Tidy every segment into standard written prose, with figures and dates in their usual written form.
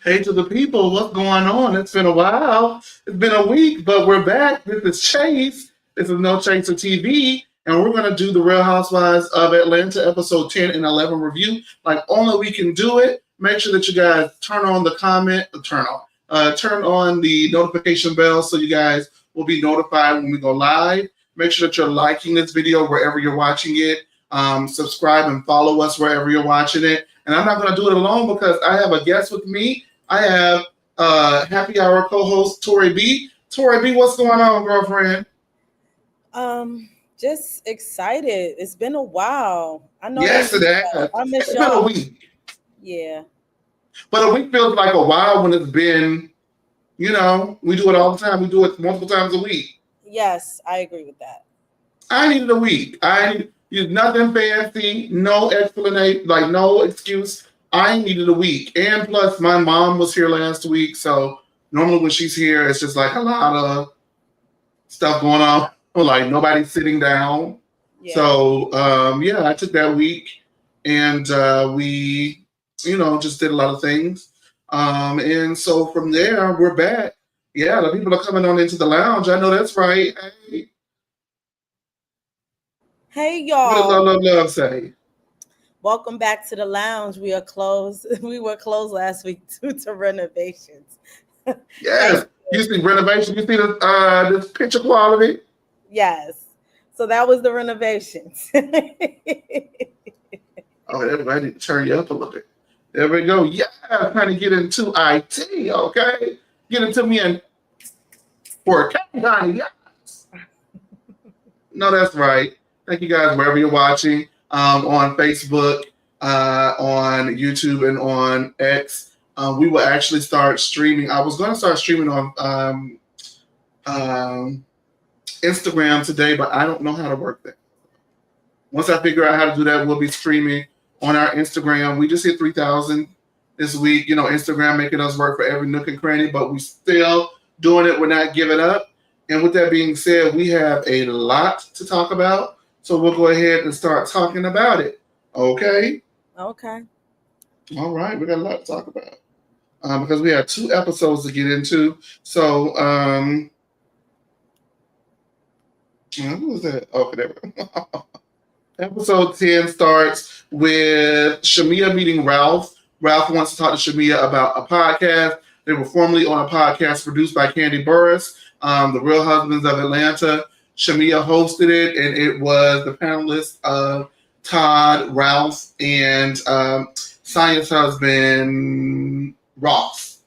Hey to the people, what's going on? It's been a while. It's been a week, but we're back. This is Chase. This is No Chaser TV, and we're going to do the Real Housewives of Atlanta episode 10 and 11 review. Like only we can do it. Make sure that you guys turn on the turn on the notification bell so you guys will be notified when we go live. Make sure that you're liking this video wherever you're watching it. Subscribe and follow us wherever you're watching it. And I'm not going to do it alone because I have a guest with me. I have happy hour co-host Tori B. Tori B, what's going on, girlfriend? Just excited. It's been a while. I know. Yes, it has. I miss It's y'all. been a week. Yeah. But a week feels like a while when it's been, we do it all the time. We do it multiple times a week. Yes, I agree with that. I needed a week. I need nothing fancy, no explanation, like no excuse. I needed a week. And plus, my mom was here last week. So normally when she's here, it's just like a lot of stuff going on. Like nobody's sitting down. Yeah. So, I took that week and we, just did a lot of things. And so from there, we're back. Yeah, the people are coming on into the lounge. I know that's right. Hey, What y'all. does love say? Welcome back to the lounge. We are closed. We were closed last week due to renovations. Yes. You see renovation. You see this picture quality. Yes. So that was the renovations. Oh, everybody need to turn you up a little bit. There we go. Yeah, trying to get into IT. Okay, get into me and for honey. Yes. No, that's right. Thank you guys wherever you're watching. On Facebook, on YouTube, and on X. We will actually start streaming. I was going to start streaming on Instagram today, but I don't know how to work that. Once I figure out how to do that, we'll be streaming on our Instagram. We just hit 3,000 this week. Instagram making us work for every nook and cranny, but we still doing it. We're not giving up. And with that being said, we have a lot to talk about. So we'll go ahead and start talking about it. Okay? Okay. All right. We got a lot to talk about. Because we have 2 episodes to get into. So, what was that? Okay, there we go. Episode 10 starts with Shamia meeting Ralph. Ralph wants to talk to Shamia about a podcast. They were formerly on a podcast produced by Candy Burris, The Real Husbands of Atlanta. Shamia hosted it, and it was the panelists of Todd, Ralph, and Sonya's husband, Ross.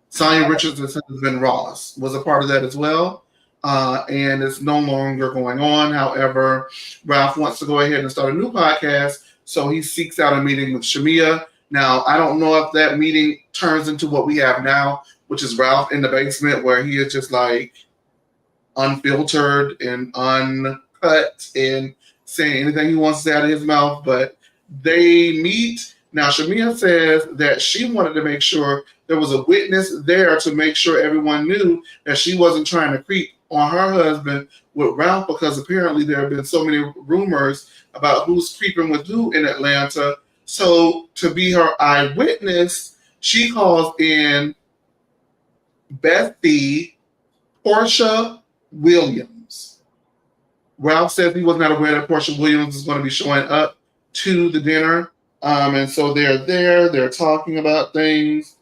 Sonya Richards' husband, Ross, was a part of that as well. And it's no longer going on. However, Ralph wants to go ahead and start a new podcast, so he seeks out a meeting with Shamia. Now, I don't know if that meeting turns into what we have now, which is Ralph in the basement, where he is just like unfiltered and uncut and saying anything he wants to say out of his mouth. But they meet. Now, Shamia says that she wanted to make sure there was a witness there to make sure everyone knew that she wasn't trying to creep on her husband with Ralph, because apparently there have been so many rumors about who's creeping with who in Atlanta. So to be her eyewitness, she calls in Bestie Porsha Williams. Ralph says he was not aware that Porsha Williams is going to be showing up to the dinner. And so they're there, they're talking about things.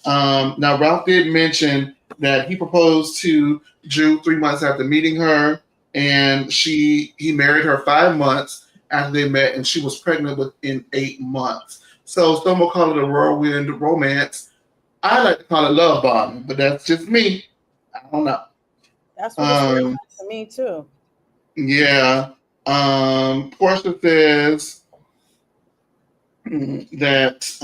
Now, Ralph did mention that he proposed to Drew 3 months after meeting her, and he married her 5 months after they met, and she was pregnant within 8 months. So some will call it a whirlwind romance. I like to call it love bombing, but that's just me. I don't know. That's what it feels like to me too. Yeah. Porsha says that,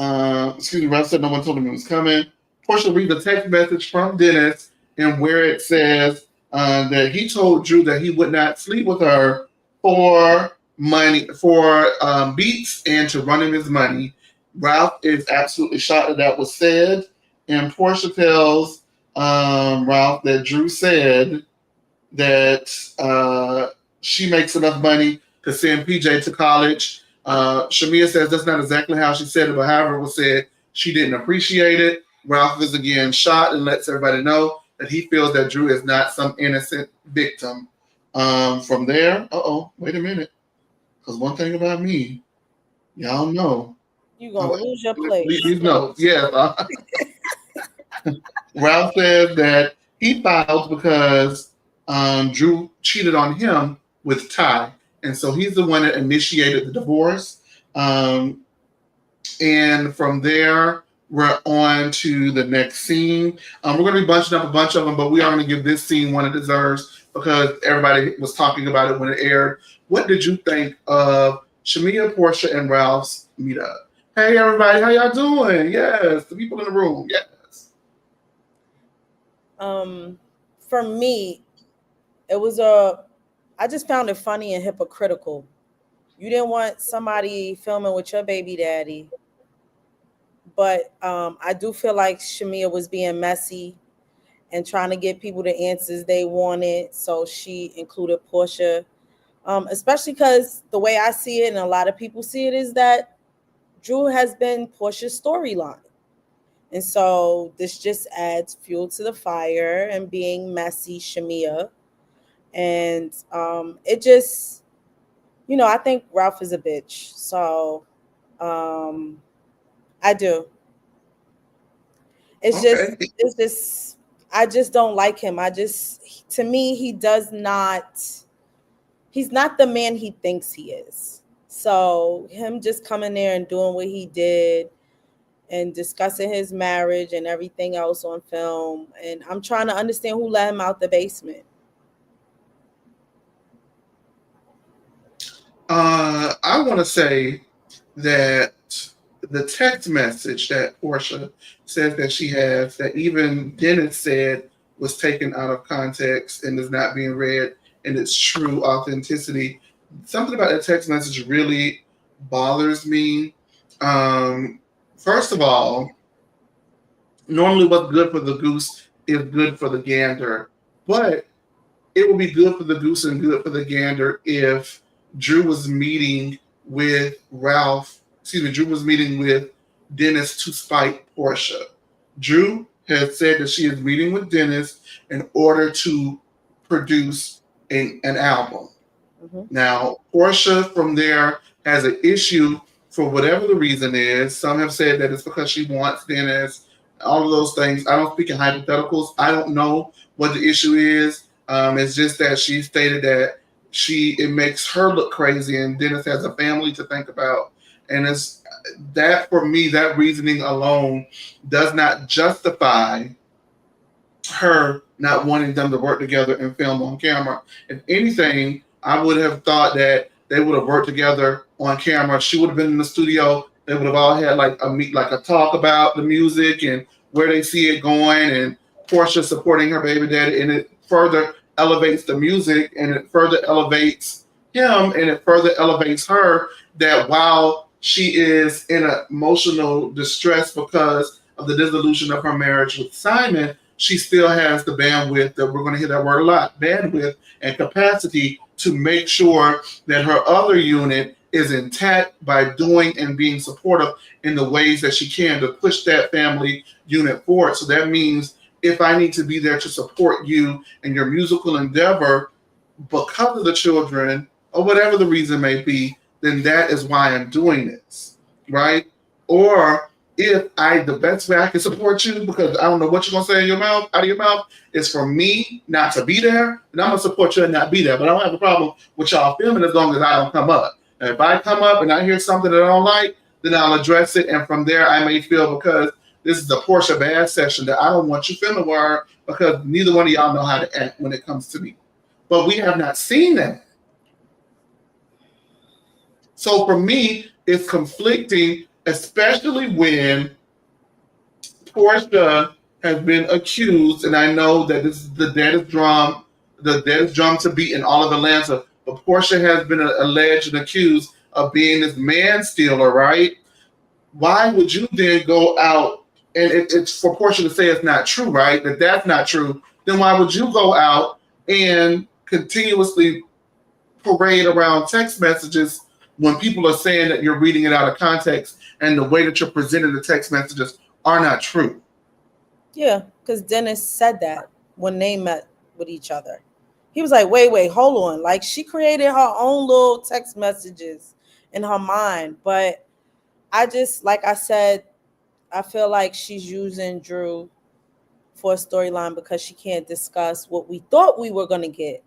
Ralph said no one told him he was coming. Porsha reads a text message from Dennis, and where it says that he told Drew that he would not sleep with her for money, for beats, and to run him his money. Ralph is absolutely shocked that was said, and Porsha tells Ralph that Drew said that she makes enough money to send PJ to college. Shamia says that's not exactly how she said it, but however it was said, she didn't appreciate it. Ralph is again shot and lets everybody know that he feels that Drew is not some innocent victim. From there, wait a minute. Because one thing about me, y'all know. You gonna lose your place. These notes, yes. Ralph says that he filed because Drew cheated on him with Ty. And so he's the one that initiated the divorce. And from there, we're on to the next scene. We're going to be bunching up a bunch of them, but we are going to give this scene one it deserves because everybody was talking about it when it aired. What did you think of Shamia, Porsha, and Ralph's meetup? Hey, everybody, how y'all doing? Yes, the people in the room. Yes. For me, I just found it funny and hypocritical. You didn't want somebody filming with your baby daddy, but I do feel like Shamia was being messy and trying to get people the answers they wanted, so she included Porsha, especially because the way I see it and a lot of people see it is that Drew has been Porsha's storyline. And so this just adds fuel to the fire and being messy Shamia. And it just, I think Ralph is a bitch. So I do. It's just, I just don't like him. To me, he's not the man he thinks he is. So him just coming there and doing what he did and discussing his marriage and everything else on film. And I'm trying to understand who let him out the basement. I want to say that the text message that Porsha says that she has, that even Dennis said was taken out of context and is not being read in its true authenticity. Something about that text message really bothers me. First of all, normally what's good for the goose is good for the gander, but it would be good for the goose and good for the gander if Drew was meeting with Drew was meeting with Dennis to spite Porsha. Drew has said that she is meeting with Dennis in order to produce an album. Mm-hmm. Now, Porsha from there has an issue for whatever the reason is. Some have said that it's because she wants Dennis, all of those things. I don't speak in hypotheticals. I don't know what the issue is. It's just that she stated that it makes her look crazy and Dennis has a family to think about. And it's that, for me, that reasoning alone does not justify her not wanting them to work together and film on camera. If anything, I would have thought that they would have worked together on camera. She would have been in the studio. They would have all had like a talk about the music and where they see it going, and Porsha supporting her baby daddy, and it further elevates the music and it further elevates him and it further elevates her, that while she is in emotional distress because of the dissolution of her marriage with Simon, she still has the bandwidth, that we're going to hear that word a lot, bandwidth and capacity to make sure that her other unit is intact by doing and being supportive in the ways that she can to push that family unit forward. So that means if I need to be there to support you in your musical endeavor because of the children or whatever the reason may be, then that is why I'm doing this, right? Or if the best way I can support you, because I don't know what you're gonna say out of your mouth, is for me not to be there, then I'm gonna support you and not be there. But I don't have a problem with y'all filming as long as I don't come up. And if I come up and I hear something that I don't like, then I'll address it. And from there, I may feel, because this is the Porsha bad session, that I don't want you filming with her because neither one of y'all know how to act when it comes to me. But we have not seen that. So for me, it's conflicting, especially when Porsha has been accused, and I know that this is the deadest drum to beat in all of Atlanta, but Porsha has been alleged and accused of being this man stealer, right? Why would you then go out, and it's for Porsha to say it's not true, right? That's not true. Then why would you go out and continuously parade around text messages when people are saying that you're reading it out of context and the way that you're presenting the text messages are not true? Yeah, because Dennis said that when they met with each other. He was like, wait, hold on. Like she created her own little text messages in her mind. But I just, like I said, I feel like she's using Drew for a storyline because she can't discuss what we thought we were going to get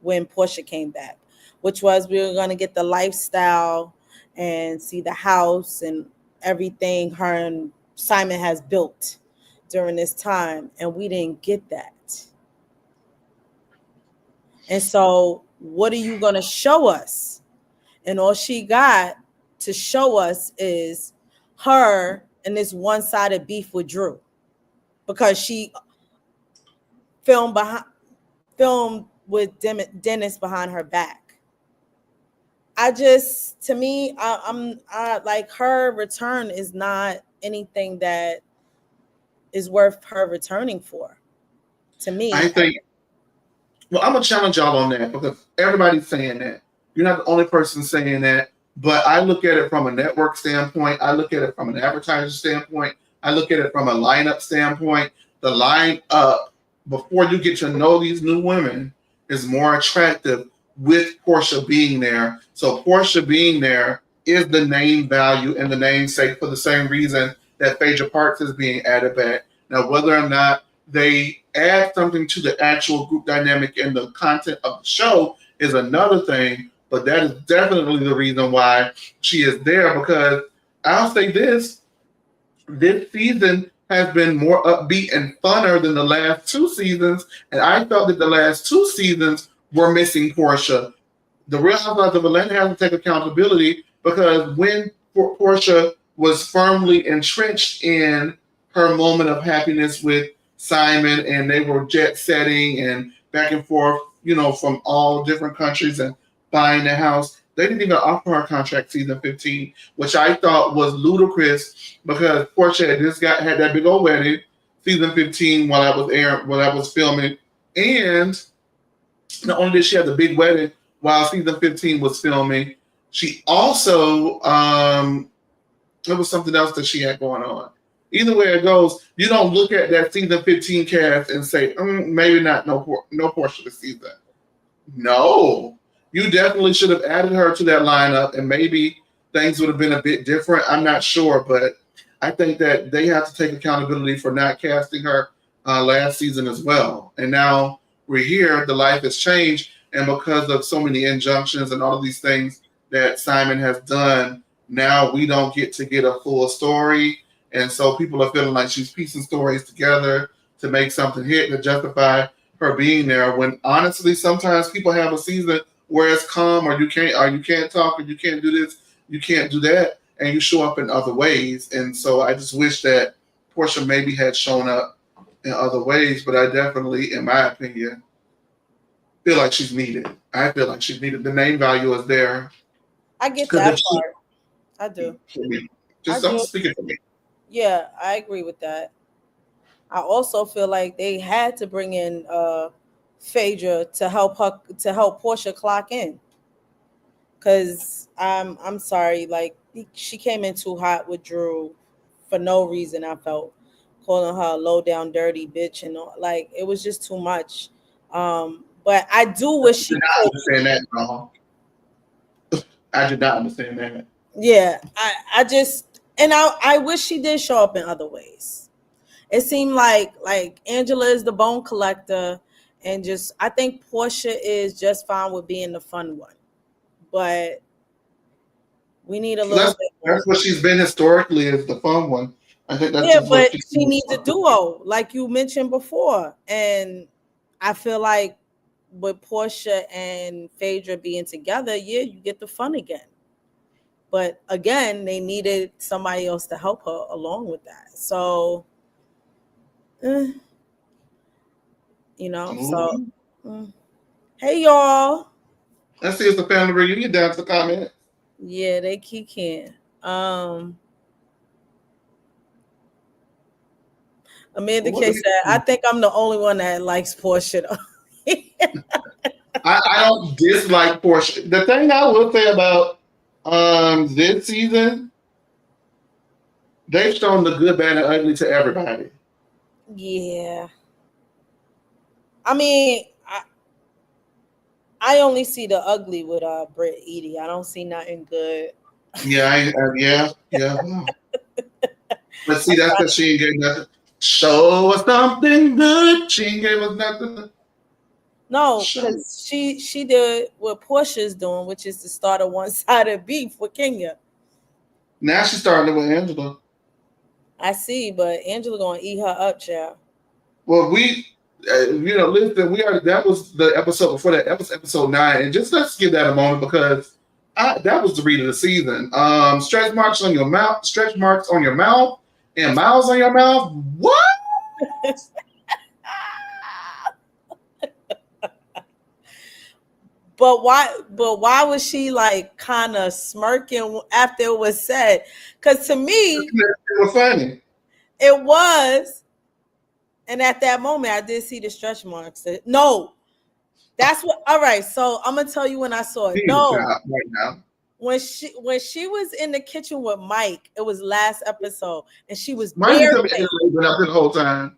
when Porsha came back, which was we were going to get the lifestyle and see the house and everything her and Simon has built during this time. And we didn't get that. And so, what are you going to show us? And all she got to show us is her and this one sided beef with Drew because she filmed with Dennis behind her back. To me, I like her return is not anything that is worth her returning for. To me, I think. Well, I'm gonna challenge y'all on that because everybody's saying that. You're not the only person saying that. But I look at it from a network standpoint. I look at it from an advertiser standpoint. I look at it from a lineup standpoint. The lineup before you get to know these new women is more attractive with Porsha being there. So Porsha being there is the name value and the namesake for the same reason that Phaedra Parks is being added back. Now, whether or not they add something to the actual group dynamic and the content of the show is another thing, but that is definitely the reason why she is there. Because I'll say this season has been more upbeat and funner than the last two seasons, and I felt that the last two seasons were missing Porsha. The Real Housewives of Atlanta has to take accountability because when Porsha was firmly entrenched in her moment of happiness with Simon and they were jet setting and back and forth, from all different countries and buying the house, they didn't even offer her contract season 15, which I thought was ludicrous because Porsha had that big old wedding season 15 while I was filming, and not only did she have the big wedding while season 15 was filming, she also there was something else that she had going on. Either way it goes, you don't look at that season 15 cast and say, maybe not no Porsha this season. No, you definitely should have added her to that lineup, and maybe things would have been a bit different. I'm not sure, but I think that they have to take accountability for not casting her last season as well. And now we're here, the life has changed, and because of so many injunctions and all of these things that Simon has done, now we don't get to get a full story. And so people are feeling like she's piecing stories together to make something hit to justify her being there. When honestly, sometimes people have a season where it's calm, or you can't talk, or you can't do this, you can't do that, and you show up in other ways. And so I just wish that Porsha maybe had shown up in other ways, but I definitely, in my opinion, feel like she's needed. I feel like she's needed. The name value is there. I get that part. I do. For me. I'm speaking for me. Yeah, I agree with that. I also feel like they had to bring in Phaedra to help Porsha clock in. Cause I'm sorry, like she came in too hot with Drew for no reason. I felt calling her a low down dirty bitch and all, like it was just too much. But I do wish she did not understand that, bro. I did not understand that. Yeah, I wish she did show up in other ways. It seemed like Angela is the bone collector, and just I think Porsha is just fine with being the fun one, but we need a little bit more. That's what she's been historically, is the fun one. I think that's yeah, but she needs a duo, like you mentioned before, and I feel like with Porsha and Phaedra being together, yeah, you get the fun again. But again, they needed somebody else to help her along with that. So, hey, y'all. Let's see if the family reunion down to the comment. Yeah, they can. Amanda K said, I think I'm the only one that likes Porsha. I don't dislike Porsha. The thing I will say about this season, they've shown the good, bad, and ugly to everybody. Yeah. I mean, I only see the ugly with Britt Edie. I don't see nothing good. Yeah, yeah. But see, that's because she ain't gave nothing. Show us something good. She ain't gave us nothing to No, show. because she did what Porsha's doing, which is to start a one-sided beef with Kenya. Now she's starting with Angela. I see, but Angela gonna eat her up, child. Well, listen, that was the episode before that. That was episode 9, and just let's give that a moment because that was the read of the season. Stretch marks on your mouth, and miles on your mouth. What? But why? But why was she like kind of smirking after it was said? Because to me, It was funny. it was, and at that moment, I did see the stretch marks. No, that's what. All right, so I'm gonna tell you when I saw it. No, Right now. when she was in the kitchen with Mike, it was last episode, and she was Mike has been barely, up here the whole time.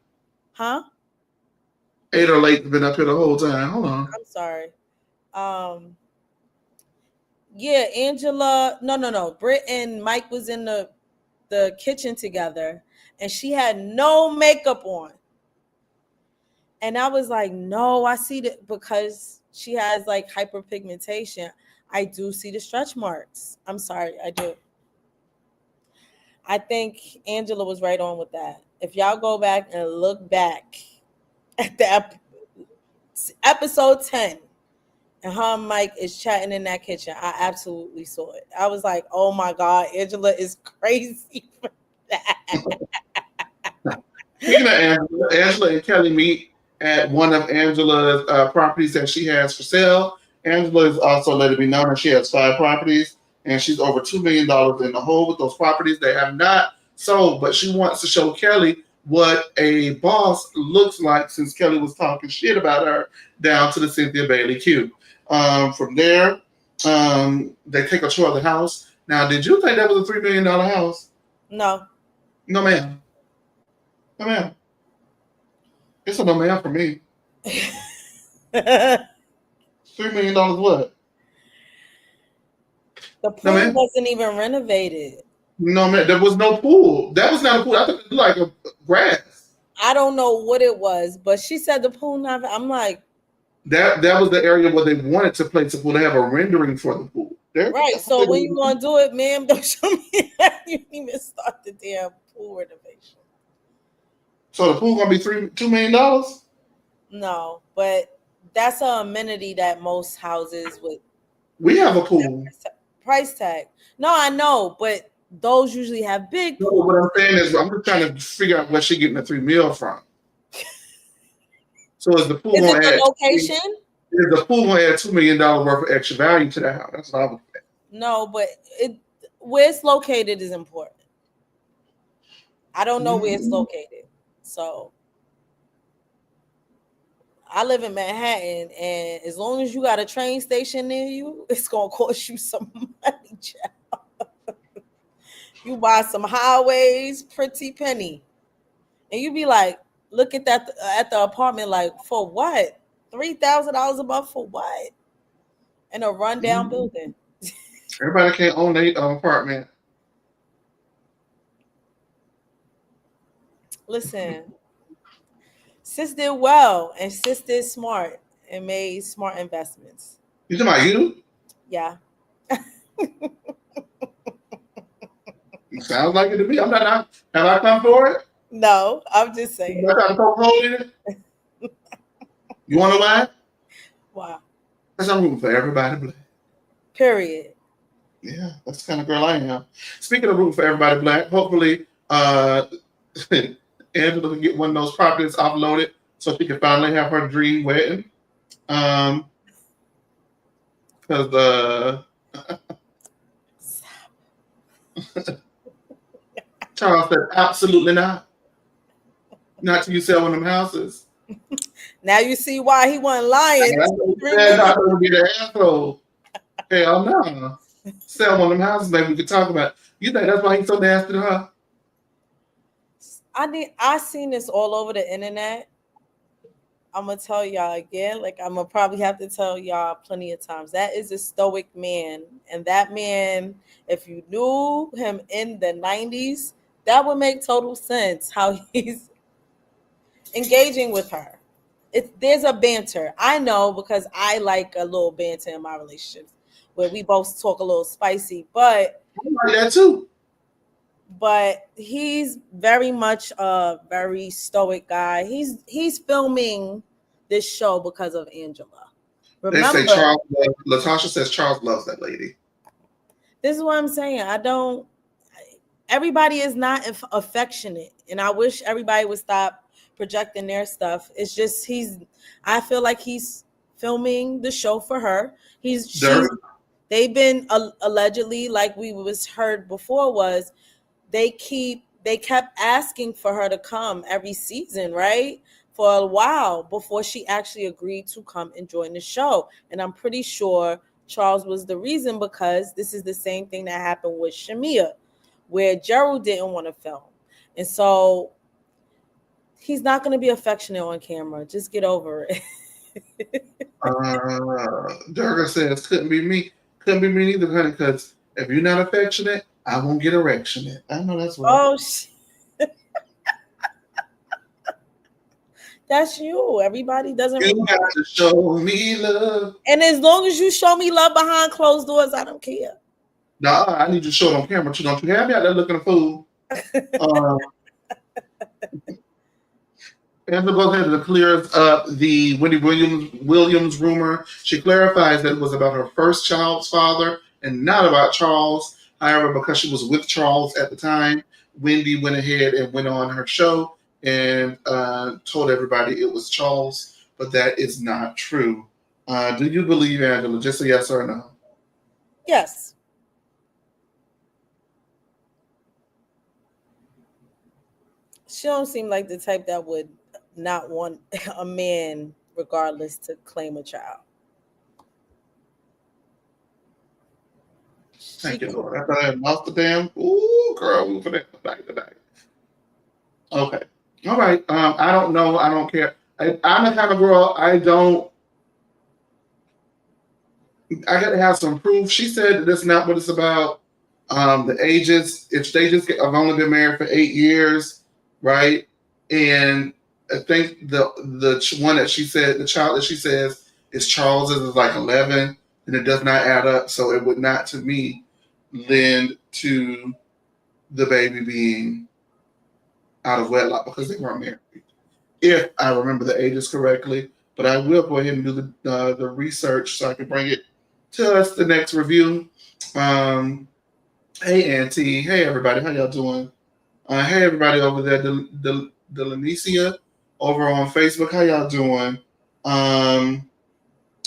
huh? 8 or late been up here the whole time. Hold on. I'm sorry. Yeah, Angela. No. Britt and Mike was in the kitchen together, and she had no makeup on. And I was like, no, I see that because she has like hyperpigmentation. I do see the stretch marks. I'm sorry, I do. I think Angela was right on with that. If y'all go back and look back at the episode 10, and her and Mike is chatting in that kitchen, I absolutely saw it. I was like, oh my God, Angela is crazy for that. Speaking of Angela and Kelly meet at one of Angela's properties that she has for sale. Angela is also letting me know that she has 5 properties and she's over $2 million in the hole with those properties. They have not sold, but she wants to show Kelly what a boss looks like since Kelly was talking shit about her down to the Cynthia Bailey Q. From there, they take a tour of the house. Now, did you think that was a $3 million house? No. No, ma'am. No, ma'am. It's a no ma'am for me. $3 million what? The pool wasn't even renovated. No, man. There was no pool. That was not a pool. I thought it was like a grass. I don't know what it was, but she said the pool not. I'm like, that was the area where they wanted to place the pool. They have a rendering for the pool. Right. So when you gonna do it, ma'am, don't show me that you didn't even start the damn pool renovation. So the pool gonna be $2 million? No, but that's an amenity that most houses would. We have a pool. Price tag. No, I know, but those usually have big pools. No, what I'm saying is, I'm just trying to figure out where she getting the $3 million from. So is the pool going to add location? Is the pool going to add $2 million worth of extra value to the house? That's what I would say. No, but where it's located is important. I don't know where it's located, so I live in Manhattan, and as long as you got a train station near you, it's gonna cost you some money, child. You buy some highways, pretty penny, and you be like, look at that at the apartment, like for what? $3,000 a month for what? In a rundown building. Everybody can't own their apartment. Listen, sis did well, and sis did smart and made smart investments. You talking about you? Yeah. Sounds like it to me. I'm not. Have I come for it? No, I'm just saying. I got to poke a hole in it. You want to lie? Wow. Because I'm rooting for everybody black. Period. Yeah, that's the kind of girl I am. Speaking of rooting for everybody black, hopefully Angela can get one of those properties offloaded so she can finally have her dream wedding. Because Charles said, absolutely not. Not till you sell one of them houses. Now you see why he wasn't lying. That's not going to be the asshole. Hell no. Sell one of them houses, maybe we could talk about it. You think that's why he's so nasty to her? I seen this all over the internet. I'm gonna tell y'all again, like I'm gonna probably have to tell y'all plenty of times. That is a stoic man, and that man, if you knew him in the '90s, that would make total sense how he's engaging with her. There's a banter. I know because I like a little banter in my relationships where we both talk a little spicy, I like that too. but he's very much a very stoic guy. He's filming this show because of Angela. They say Remember, Charles. Latasha says Charles loves that lady. this is what I'm saying. Everybody is not affectionate, and I wish everybody would stop projecting their stuff. It's just I feel like he's filming the show for her. They've been allegedly, like we was heard before, was they kept asking for her to come every season, right? For a while before she actually agreed to come and join the show. And I'm pretty sure Charles was the reason, because this is the same thing that happened with Shamia, where Gerald didn't want to film. And so he's not going to be affectionate on camera. Just get over it. Durga says couldn't be me. Couldn't be me neither, honey, because if you're not affectionate, I won't get erectionate. I know that's right. Oh, that's you. Everybody doesn't. You got to show me love. And as long as you show me love behind closed doors, I don't care. Nah, I need you to show it on camera too. Don't you have me out there looking a fool? Angela goes ahead and clears up the Wendy Williams rumor. She clarifies that it was about her first child's father and not about Charles. However, because she was with Charles at the time, Wendy went ahead and went on her show and told everybody it was Charles, but that is not true. Do you believe Angela? Just a yes or a no. Yes. She don't seem like the type that would not want a man, regardless, to claim a child. Thank you, Lord. I thought I had lost the damn. Ooh, girl, move for that back to back. Okay. All right. I don't know. I don't care. I'm the kind of girl, I gotta have some proof. She said that that's not what it's about. The ages, if they just have only been married for 8 years, right? And I think the one that she said, the child that she says is Charles's is like 11, and it does not add up. So it would not, to me, lend to the baby being out of wedlock because they weren't married, if I remember the ages correctly. But I will go ahead and do the research so I can bring it to us the next review. Hey, Auntie. Hey, everybody. How y'all doing? Hey, everybody over there. Delanicia over on Facebook. How y'all doing? All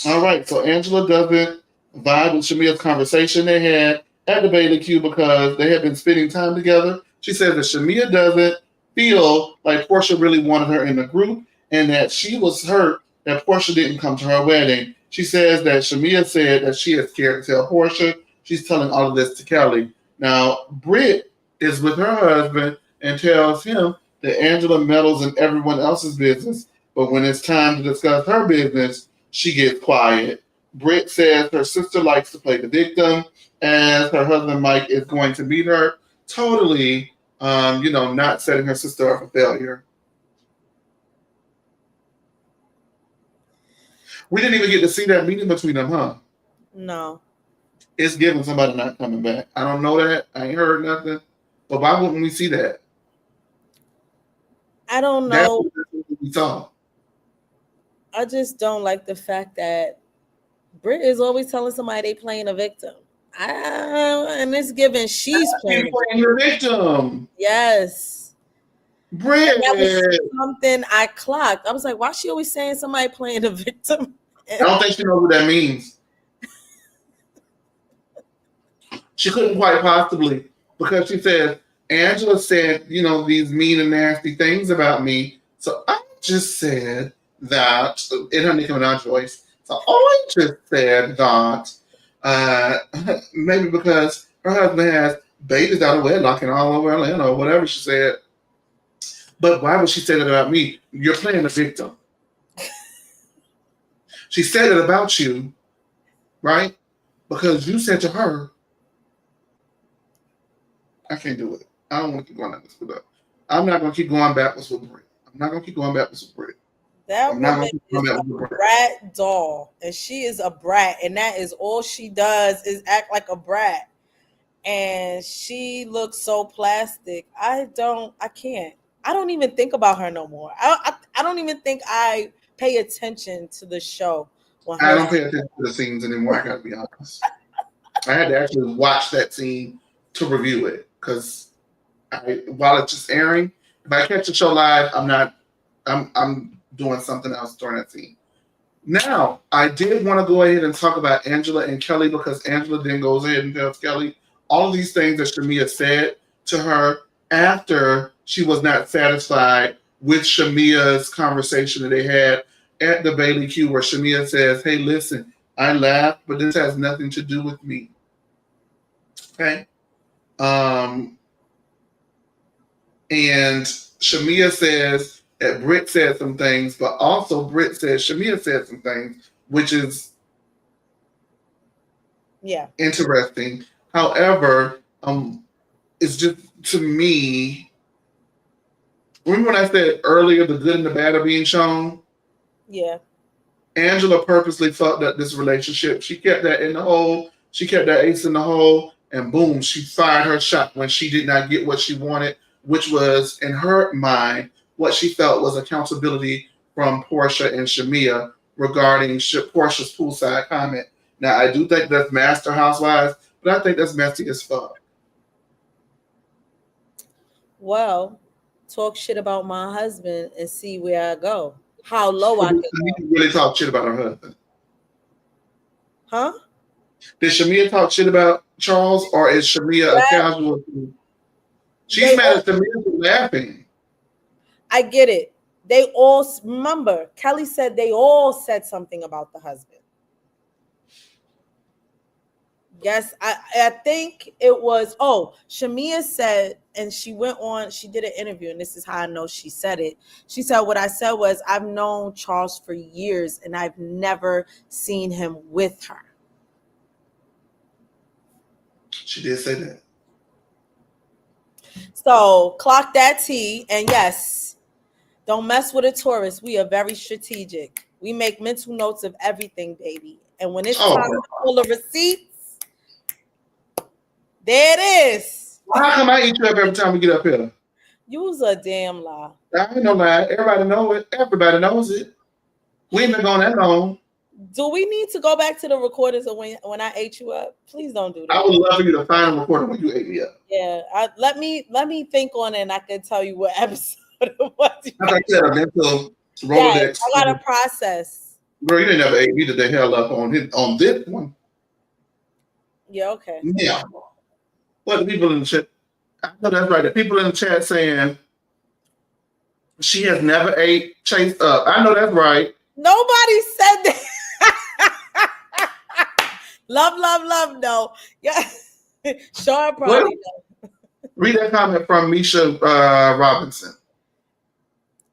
right. So Angela doesn't vibe with Shamia's conversation they had at the Bailey Q because they had been spending time together. She says that Shamia doesn't feel like Porsha really wanted her in the group and that she was hurt that Porsha didn't come to her wedding. She says that Shamia said that she is scared to tell Porsha. She's telling all of this to Kelly. Now, Britt is with her husband and tells him that Angela meddles in everyone else's business, but when it's time to discuss her business, she gets quiet. Britt says her sister likes to play the victim, as her husband Mike is going to meet her. Totally, not setting her sister up for failure. We didn't even get to see that meeting between them, huh? No. It's giving somebody not coming back. I don't know that. I ain't heard nothing. But why wouldn't we see that? I don't know. That's what we saw. I just don't like the fact that Britt is always telling somebody they playing a victim. And it's given she's playing a victim. Yes. Britt. That was something I clocked. I was like, why is she always saying somebody playing a victim? I don't think she knows what that means. She couldn't quite possibly, because she said, Angela said, these mean and nasty things about me. So I just said that, in her Nicki Minaj voice, so I just said that maybe because her husband has babies out of wedlock and all over Atlanta or whatever she said. But why would she say that about me? You're playing the victim. She said it about you, right? Because you said to her, I can't do it. I don't want to keep going backwards with her. I'm not going to keep going backwards with Brit. I'm not going to keep going backwards with Brit. That I'm not woman going to keep is going a backwards with Brit. brat doll, and she is a brat, and that is all she does is act like a brat. And she looks so plastic. I can't. I don't even think about her no more. I don't even think I pay attention to the show when I her. don't pay attention to the scenes anymore. I got to be honest. I had to actually watch that scene to review it because while it's just airing, if I catch the show live, I'm doing something else during that scene. Now, I did want to go ahead and talk about Angela and Kelly because Angela then goes ahead and tells Kelly all of these things that Shamia said to her after she was not satisfied with Shamia's conversation that they had at the Bailey Q, where Shamia says, "Hey, listen, I laughed, but this has nothing to do with me." Okay. Um, and Shamia says that Britt said some things, but also Britt says Shamia said some things, which is interesting. However, it's just to me. Remember when I said earlier the good and the bad are being shown? Yeah. Angela purposely fucked up this relationship. She kept that in the hole. She kept that ace in the hole, and boom, she fired her shot when she did not get what she wanted, which was, in her mind, what she felt was accountability from Porsha and Shamia regarding Porsha's poolside comment. Now, I do think that's Master Housewives, but I think that's messy as fuck. Well, talk shit about my husband and see where I go. How low I could go. Really talk shit about her husband. Huh? Did Shamia talk shit about Charles, or is Shamia a casual? She's mad at Shamia for laughing. I get it. They all remember. Kelly said they all said something about the husband. Yes, I think it was. Oh, Shamia said, and she went on. She did an interview, and this is how I know she said it. She said, "What I said was, I've known Charles for years, and I've never seen him with her." She did say that. So clock that T, and yes, don't mess with a tourist. We are very strategic. We make mental notes of everything, baby. And when it's time to pull a receipt, there it is. How come I eat you up every time we get up here? You's a damn lie. I ain't no lie. Everybody know it. Everybody knows it. We ain't been going that long. Do we need to go back to the recordings of when I ate you up? Please don't do that. I would love for you to find a recording when you ate me up. Yeah, let me think on it, and I can tell you what episode it was. I thought you had a mental Rolodex. Yes, I got a process. Bro, you didn't ever ate me the hell up on this one. Yeah, okay. Yeah. What the people in the chat? I know that's right. The people in the chat saying she has never ate Chase up. I know that's right. Nobody said that. Love, no. Yeah. Sure, probably. Read that comment from Misha Robinson.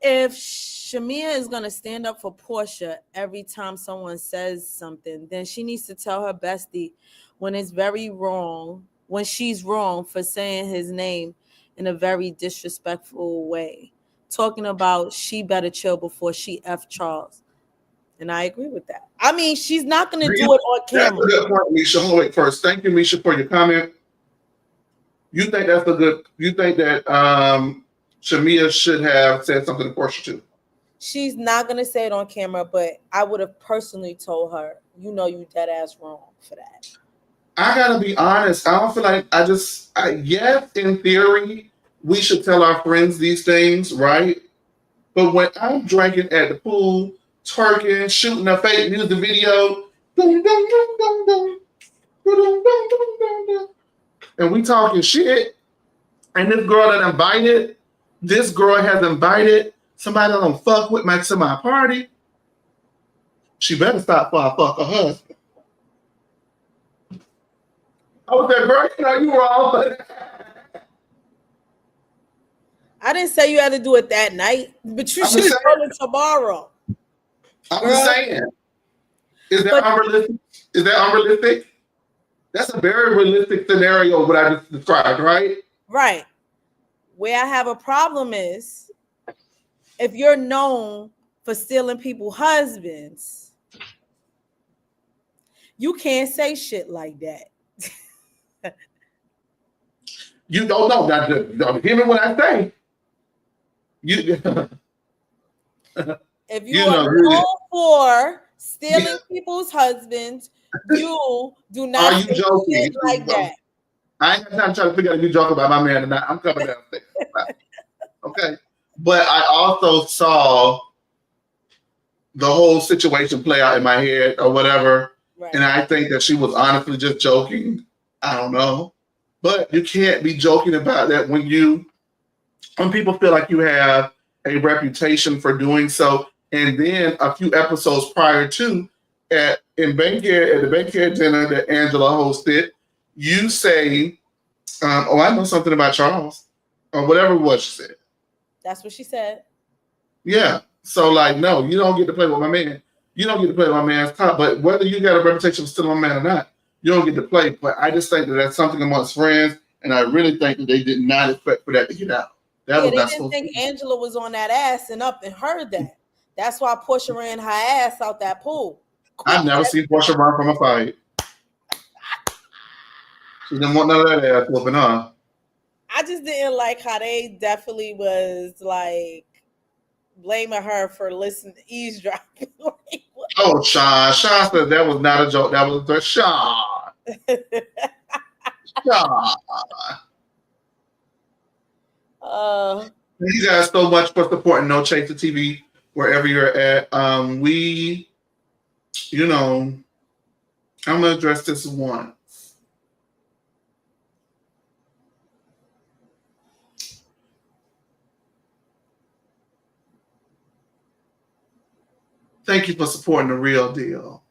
If Shamia is going to stand up for Porsha every time someone says something, then she needs to tell her bestie when it's very wrong, when she's wrong for saying his name in a very disrespectful way. Talking about she better chill before she F Charles. And I agree with that. I mean, she's not going to do it on camera. That's a good point, Misha. Hold on, wait first. Thank you, Misha, for your comment. You think that's a good? You think that Shamia should have said something to Porsha too? She's not going to say it on camera, but I would have personally told her, you know, you dead ass wrong for that. I gotta be honest. I don't feel like yes, in theory, we should tell our friends these things, right? But when I'm drinking at the pool, twerking, shooting a fake music video, and we talking shit, and this girl has invited somebody that don't fuck with me to my party, she better stop before I fuck her husband. I was like, girl, you know you wrong. I didn't say you had to do it that night, but you I'm should just have saying. done it tomorrow. I'm Girl. just saying. Is that But unrealistic? Is that unrealistic? That's a very realistic scenario, what I just described, right? right. Where I have a problem is if you're known for stealing people's husbands, you can't say shit like that. You don't know. Now, hear me when I say. You, If you you are know, known for stealing people's husbands, you do not are you say shit joking? like that. I ain't got time to try to figure out if you joking about my man or not. I'm coming downstairs. Okay. But I also saw the whole situation play out in my head or whatever. Right. And I think that she was honestly just joking. I don't know. But you can't be joking about that when people feel like you have a reputation for doing so. And then a few episodes prior to at the Bankhead dinner that Angela hosted, you say, "Oh, I know something about Charles," or whatever it was she said. That's what she said. Yeah. So like, no, you don't get to play with my man. You don't get to play with my man's top. But whether you got a reputation for stealing my man or not, you don't get to play. But I just think that that's something amongst friends, and I really think that they did not expect for that to get out. That Yeah, was they not didn't supposed to think be. Angela was on that ass and up and heard that. That's why Porsha ran her ass out that pool. I've Quick never as seen Porsha that. run from a fight. She didn't want none of that ass whooping, huh? I just didn't like how they definitely was like blaming her for listening eavesdropping. Like, what? Oh, Sean. Sean said that was not a joke. That was the Sean. Sean. Thank you guys so much for supporting No Chaser TV wherever you're at. You know, I'm gonna address this one. Thank you for supporting the real deal.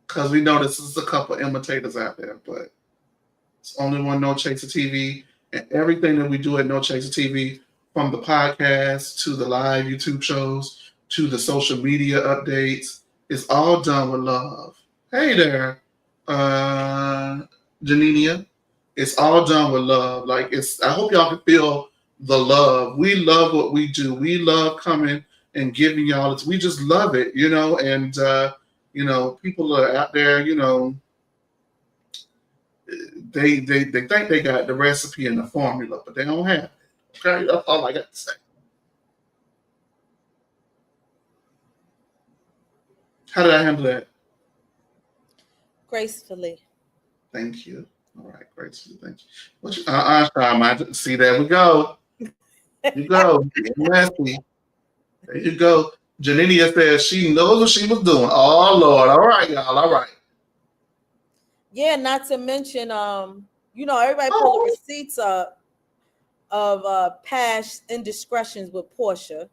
Because we know this is a couple imitators out there, but it's only one No Chaser TV. And everything that we do at No Chaser TV, from the podcast to the live YouTube shows to the social media updates, is all done with love. Hey there, uh, Janinia. It's all done with love. Like I hope y'all can feel the love. We love what we do. We love coming and giving y'all. We just love it, and people are out there, they think they got the recipe and the formula, but they don't have it. Okay, that's all I got to say. How did I handle that? gracefully. Thank you. All right, gracefully. Thank you. See, there we go. You go. Messy. There you go. Janinia says she knows what she was doing. Oh Lord. All right, y'all. All right. Yeah, not to mention, everybody pull the Oh. receipts up of past indiscretions with Porsha.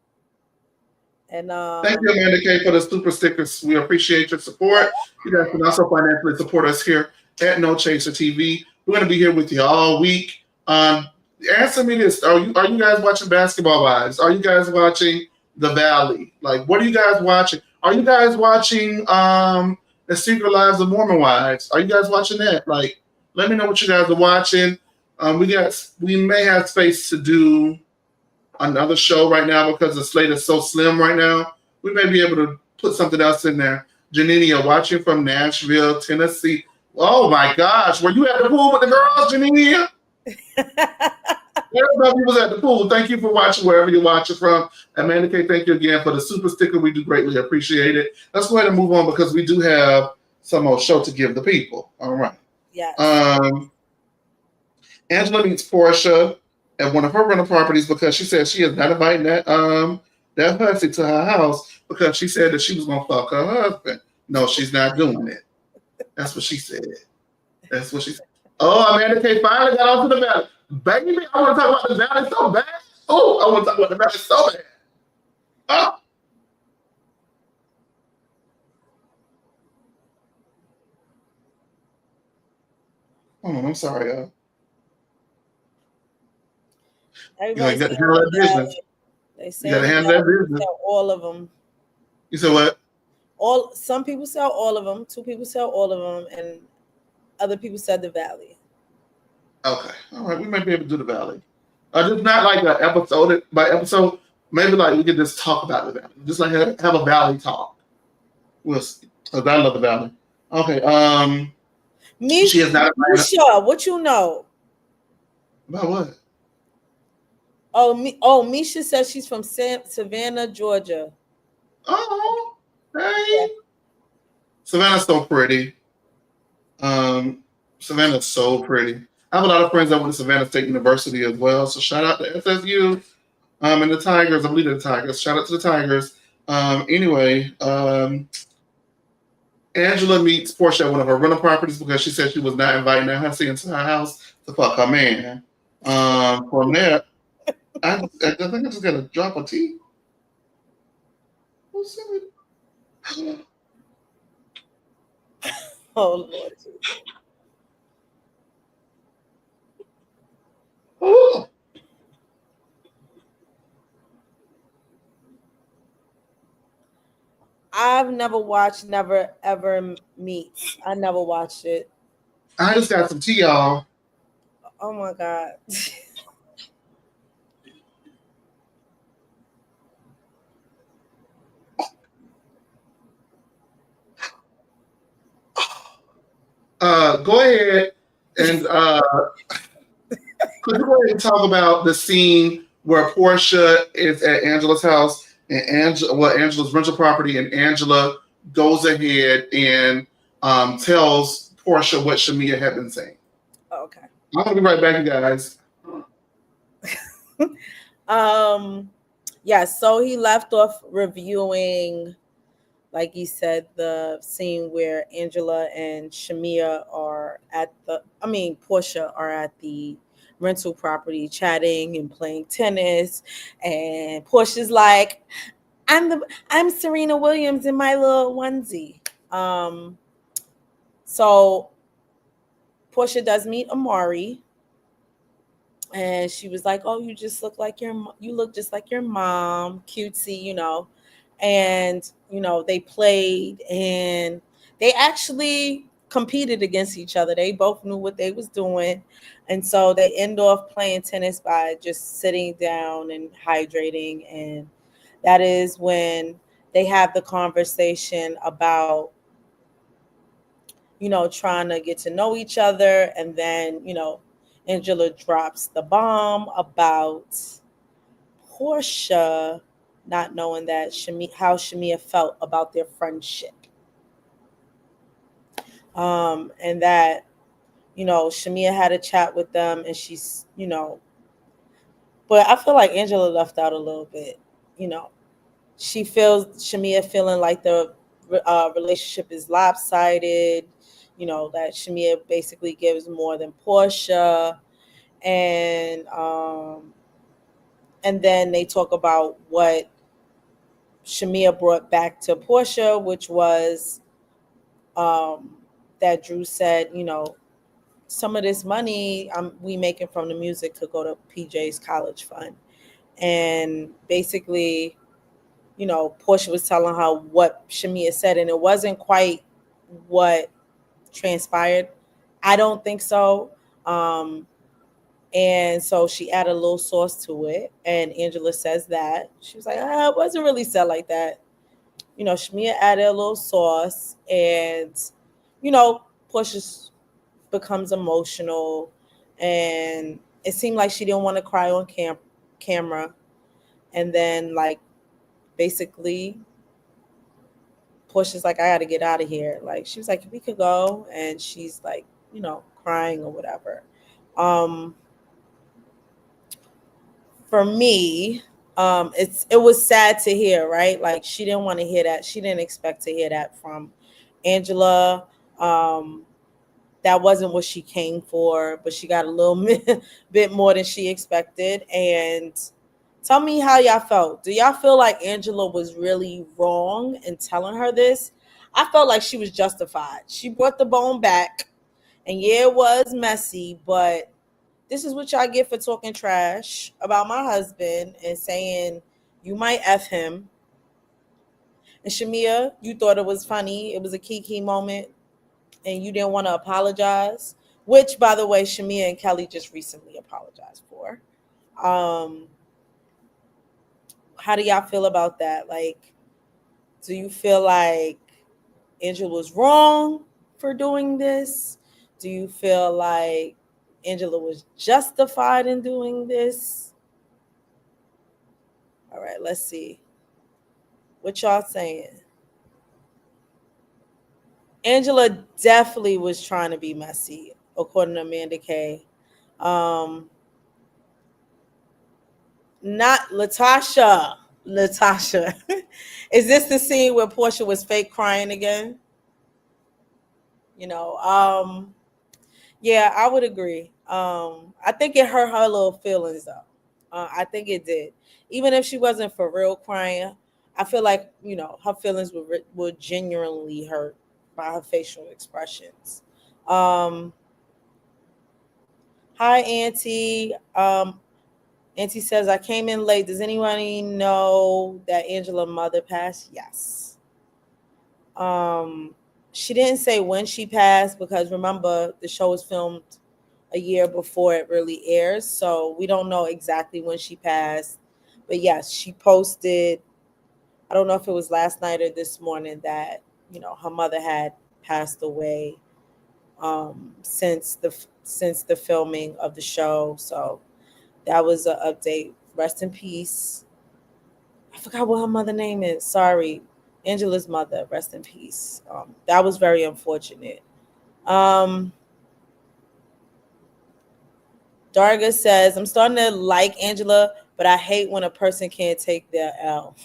And Thank you, Amanda K, for the super stickers. We appreciate your support. You guys can also financially support us here at No Chaser TV. We're going to be here with you all week. Answer me this: Are you guys watching Basketball Wives? Are you guys watching The Valley? Like, what are you guys watching? Are you guys watching The Secret Lives of Mormon Wives? Are you guys watching that? Like, let me know what you guys are watching. We may have space to do another show right now because the slate is so slim right now. We may be able to put something else in there. Janinia, watching from Nashville, Tennessee. Oh my gosh, were you at the pool with the girls, Janinia? Everybody was at the pool. Thank you for watching wherever you're watching from. Amanda K, thank you again for the super sticker. We do greatly appreciate it. Let's go ahead and move on because we do have some more show to give the people. All right. yes. Angela meets Porsha at one of her rental properties because she said she is not inviting that hussy to her house because she said that she was gonna fuck her husband. No, she's not doing it. That's what she said. That's what she said. Oh, Amanda K finally got onto the valley. Baby, I want to talk about the valley so bad. Oh, I want to talk about the valley so bad. Oh. Oh, I'm sorry, y'all. Everybody you got say to handle that business. they You got to saying handle that business. sell all of them. You said what? Some people sell all of them. 2 people sell all of them, and other people said the Valley. Okay, all right. We might be able to do the Valley. Just not like an episode by episode. Maybe like we could just talk about the Valley. Just like have a Valley talk. We'll see. Cause I love the Valley. Okay. She is not Misha, what you know? About what? Misha says she's from Savannah, Georgia. Oh, hey. Savannah's so pretty. Savannah's so pretty. I have a lot of friends that went to Savannah State University as well. So shout out to SSU and the Tigers. I'm leading the Tigers. Shout out to the Tigers. Anyway, Angela meets Porsha at one of her rental properties because she said she was not inviting her hussy into her house to fuck her man. From there, I think I just got a drop of tea. What's it? Oh Lord. Oh. I've never watched Never Ever Meets. I never watched it. I just got some tea, y'all. Oh my God. Go ahead and could you go ahead and talk about the scene where Porsha is at Angela's house and Angela's rental property, and Angela goes ahead and tells Porsha what Shamia had been saying. Okay. I'm gonna be right back, you guys. Yeah, so he left off reviewing, like you said, the scene where Angela and Shamia are Porsha are at the rental property chatting and playing tennis, and Portia's like, I'm Serena Williams in my little onesie. So Porsha does meet Amari, and she was like, "Oh, you look just like your mom, cutesy, you know." And they played, and they actually competed against each other. They both knew what they was doing, and so they end off playing tennis by just sitting down and hydrating. And that is when they have the conversation about trying to get to know each other. And then Angela drops the bomb about Porsha not knowing that how Shamia felt about their friendship. And that, Shamia had a chat with them, and she's, but I feel like Angela left out a little bit. She feels Shamia feeling like the relationship is lopsided, that Shamia basically gives more than Porsha. And then they talk about what Shamia brought back to Porsha, which was that Drew said, some of this money we making from the music could go to PJ's college fund. And basically, Porsha was telling her what Shamia said, and it wasn't quite what transpired. I don't think so. And so she added a little sauce to it, and Angela says that she was like, it wasn't really said like that. Shamia added a little sauce, and Porsha becomes emotional, and it seemed like she didn't want to cry on camera. And then, like, basically, Porsha's like, I got to get out of here. Like, she was like, we could go, and she's like, crying or whatever. For me, it was sad to hear, right? Like, she didn't want to hear that. She didn't expect to hear that from Angela. That wasn't what she came for, but she got a little bit more than she expected. And tell me how y'all felt. Do y'all feel like Angela was really wrong in telling her this? I felt like she was justified. She brought the bone back, and yeah, it was messy, but this is what y'all get for talking trash about my husband and saying you might F him. And Shamia, you thought it was funny. It was a key moment and you didn't want to apologize, which, by the way, Shamia and Kelly just recently apologized for. How do y'all feel about that? Like, do you feel like Angela was wrong for doing this? Do you feel like Angela was justified in doing this? All right, let's see. What y'all saying? Angela definitely was trying to be messy, according to Amanda Kay. Not Latasha. Latasha. Is this the scene where Porsha was fake crying again? You know, yeah, I would agree. I think it hurt her little feelings though. I think it did. Even if she wasn't for real crying, I feel like, you know, her feelings were genuinely hurt by her facial expressions. Um, Hi, Auntie. Auntie says, I came in late. Does anybody know that Angela's mother passed? Yes. She didn't say when she passed because remember the show was filmed a year before it really airs, so we don't know exactly when she passed. But yes, she posted, I don't know if it was last night or this morning, that, you know, her mother had passed away since the filming of the show. So that was an update. Rest in peace. I forgot what her mother name is. Sorry. Angela's mother. Rest in peace. That was very unfortunate. Darga says, I'm starting to like Angela, but I hate when a person can't take their L.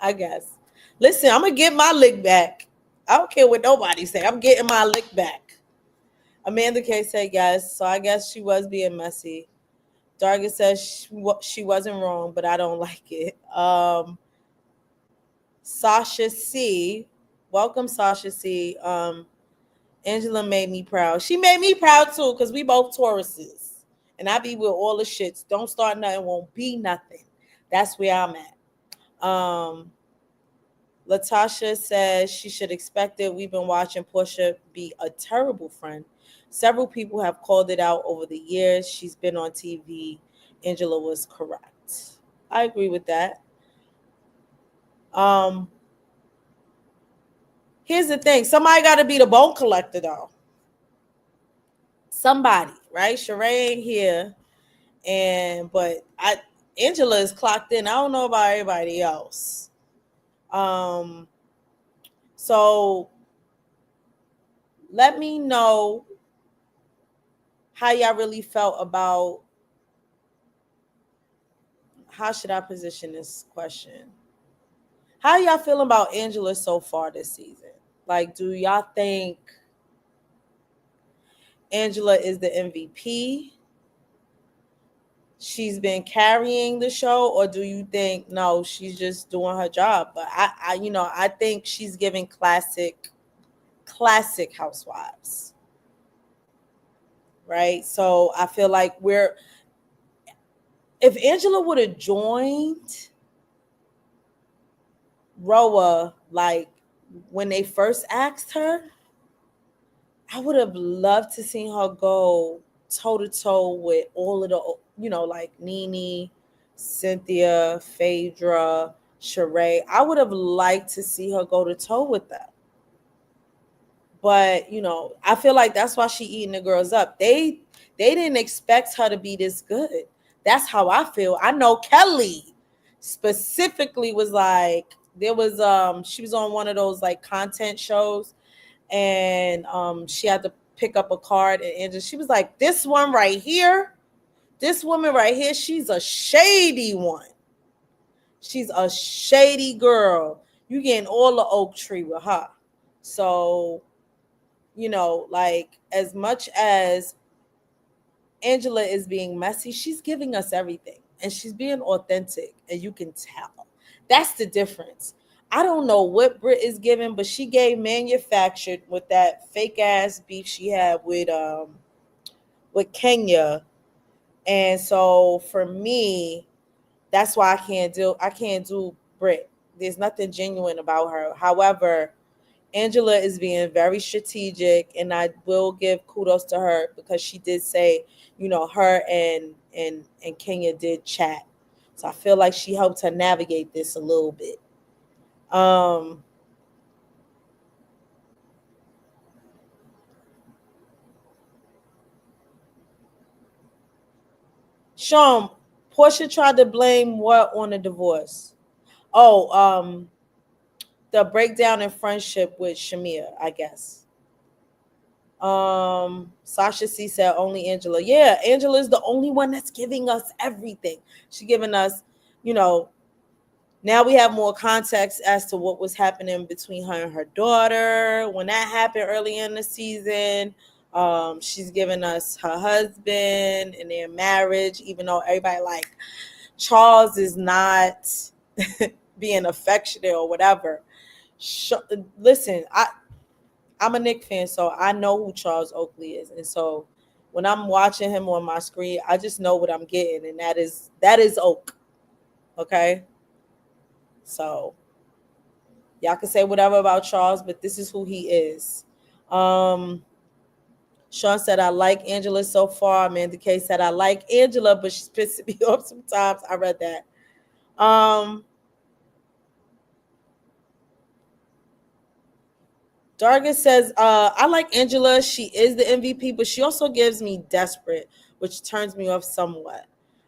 I guess. Listen, I'm going to get my lick back. I don't care what nobody say. I'm getting my lick back. Amanda K said yes, so I guess she was being messy. Darga says she wasn't wrong, but I don't like it. Sasha C. Welcome, Sasha C. Angela made me proud. She made me proud too, because we both Tauruses. And I be with all the shits. Don't start nothing, won't be nothing. That's where I'm at. Latasha says she should expect it. We've been watching Porsha be a terrible friend. Several people have called it out over the years. She's been on TV. Angela was correct. I agree with that. Here's the thing. Somebody got to be the bone collector, though. Somebody, right? Sheree ain't here. But Angela is clocked in. I don't know about everybody else. So let me know how y'all really felt about, how should I position this question? How y'all feeling about Angela so far this season? Like, do y'all think Angela is the MVP? She's been carrying the show, or do you think no, she's just doing her job? But I think she's giving classic Housewives, right? So I feel like if Angela would have joined Roa, like when they first asked her, I would have loved to see her go toe to toe with all of the, like Nene, Cynthia, Phaedra, Sheree. I would have liked to see her go to toe with them. But, I feel like that's why she eating the girls up. They didn't expect her to be this good. That's how I feel. I know Kelly specifically was like, she was on one of those like content shows, and she had to pick up a card, and she was like, this woman right here, she's a shady one. She's a shady girl. You getting all the oak tree with her. So, like, as much as Angela is being messy, she's giving us everything. And she's being authentic, and you can tell. That's the difference. I don't know what Brit is giving, but she gave manufactured with that fake ass beef she had with with Kenya. And so for me, that's why I can't do Brit. There's nothing genuine about her. However, Angela is being very strategic, and I will give kudos to her because she did say, her and Kenya did chat. So I feel like she helped her navigate this a little bit. Sean, Porsha tried to blame what on the divorce? Oh, the breakdown in friendship with Shamia, I guess. Sasha C said only Angela. Yeah, Angela is the only one that's giving us everything. She's giving us, now we have more context as to what was happening between her and her daughter. When that happened early in the season, she's giving us her husband and their marriage, even though everybody like Charles is not being affectionate or whatever. Listen, I'm a Nick fan, so I know who Charles Oakley is. And so when I'm watching him on my screen, I just know what I'm getting, and that is Oak. Okay? So y'all can say whatever about Charles, but this is who he is. Sean said, I like Angela so far. Amanda K said, I like Angela, but she's pissing me off sometimes. I read that. Dargis says, I like Angela. She is the MVP, but she also gives me desperate, which turns me off somewhat.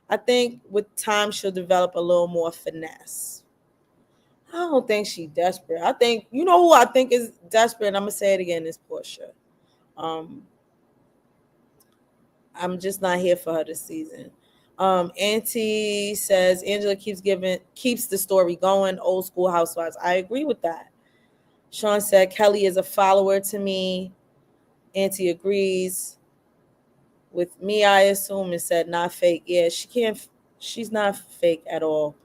I think with time she'll develop a little more finesse. I don't think she's desperate. I think, who I think is desperate, and I'm going to say it again, is Porsha. I'm just not here for her this season. Auntie says, Angela keeps the story going, old school Housewives. I agree with that. Sean said, Kelly is a follower to me. Auntie agrees with me, I assume, and said not fake. Yeah, she's not fake at all.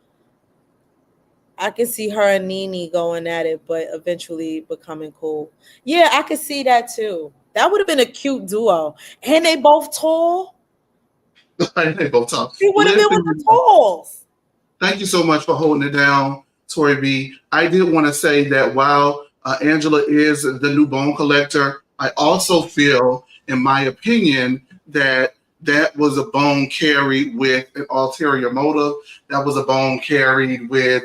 I can see her and Nene going at it, but eventually becoming cool. Yeah, I could see that too. That would have been a cute duo. And they both tall. They both tall. She would have been with the talls. Thank you so much for holding it down, Tori B. I did want to say that while Angela is the new bone collector, I also feel, in my opinion, that was a bone carried with an ulterior motive. That was a bone carried with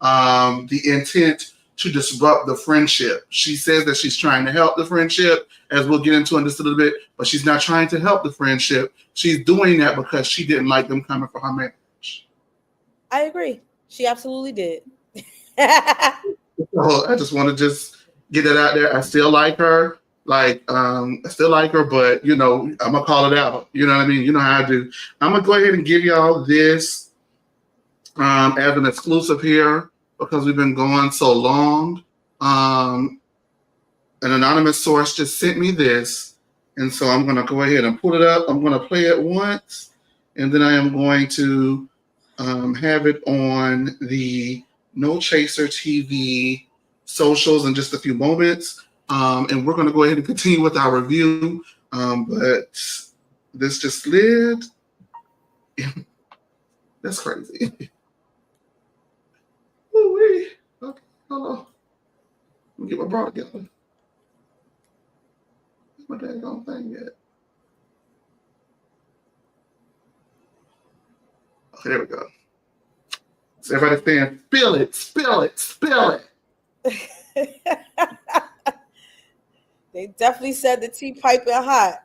the intent to disrupt the friendship. She says that she's trying to help the friendship, as we'll get into in just a little bit, but she's not trying to help the friendship. She's doing that because she didn't like them coming for her marriage. I agree. She absolutely did. So I just want to get it out there. I still like her. I still like her, but I'm gonna call it out. You know what I mean? You know how I do. I'm gonna go ahead and give y'all this as an exclusive here because we've been going so long. An anonymous source just sent me this, and so I'm gonna go ahead and pull it up. I'm gonna play it once, and then I am going to have it on the No Chaser TV socials in just a few moments. And we're going to go ahead and continue with our review. But this just slid. That's crazy. Ooh-wee. Okay, hold on. Let me get my bra together. Where's my daggone thing yet? Okay, there we go. So everybody's saying, spill it, spill it, spill it. They definitely said the tea piping hot.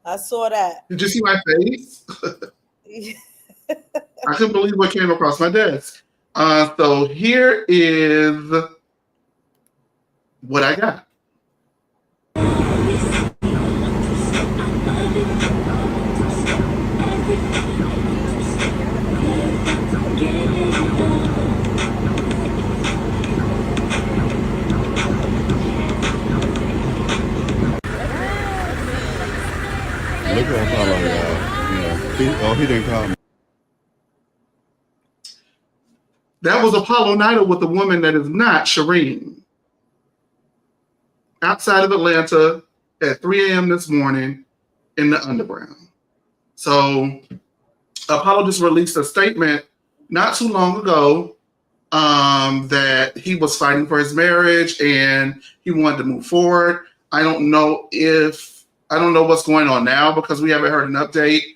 I saw that. Did you see my face? I couldn't believe what came across my desk. So here is what I got. Look at Apollo, y'all. He didn't call me. That was Apollo Nighter with a woman that is not Shireen. Outside of Atlanta at 3 a.m. this morning in the underground. So Apollo just released a statement not too long ago that he was fighting for his marriage and he wanted to move forward. I don't know what's going on now because we haven't heard an update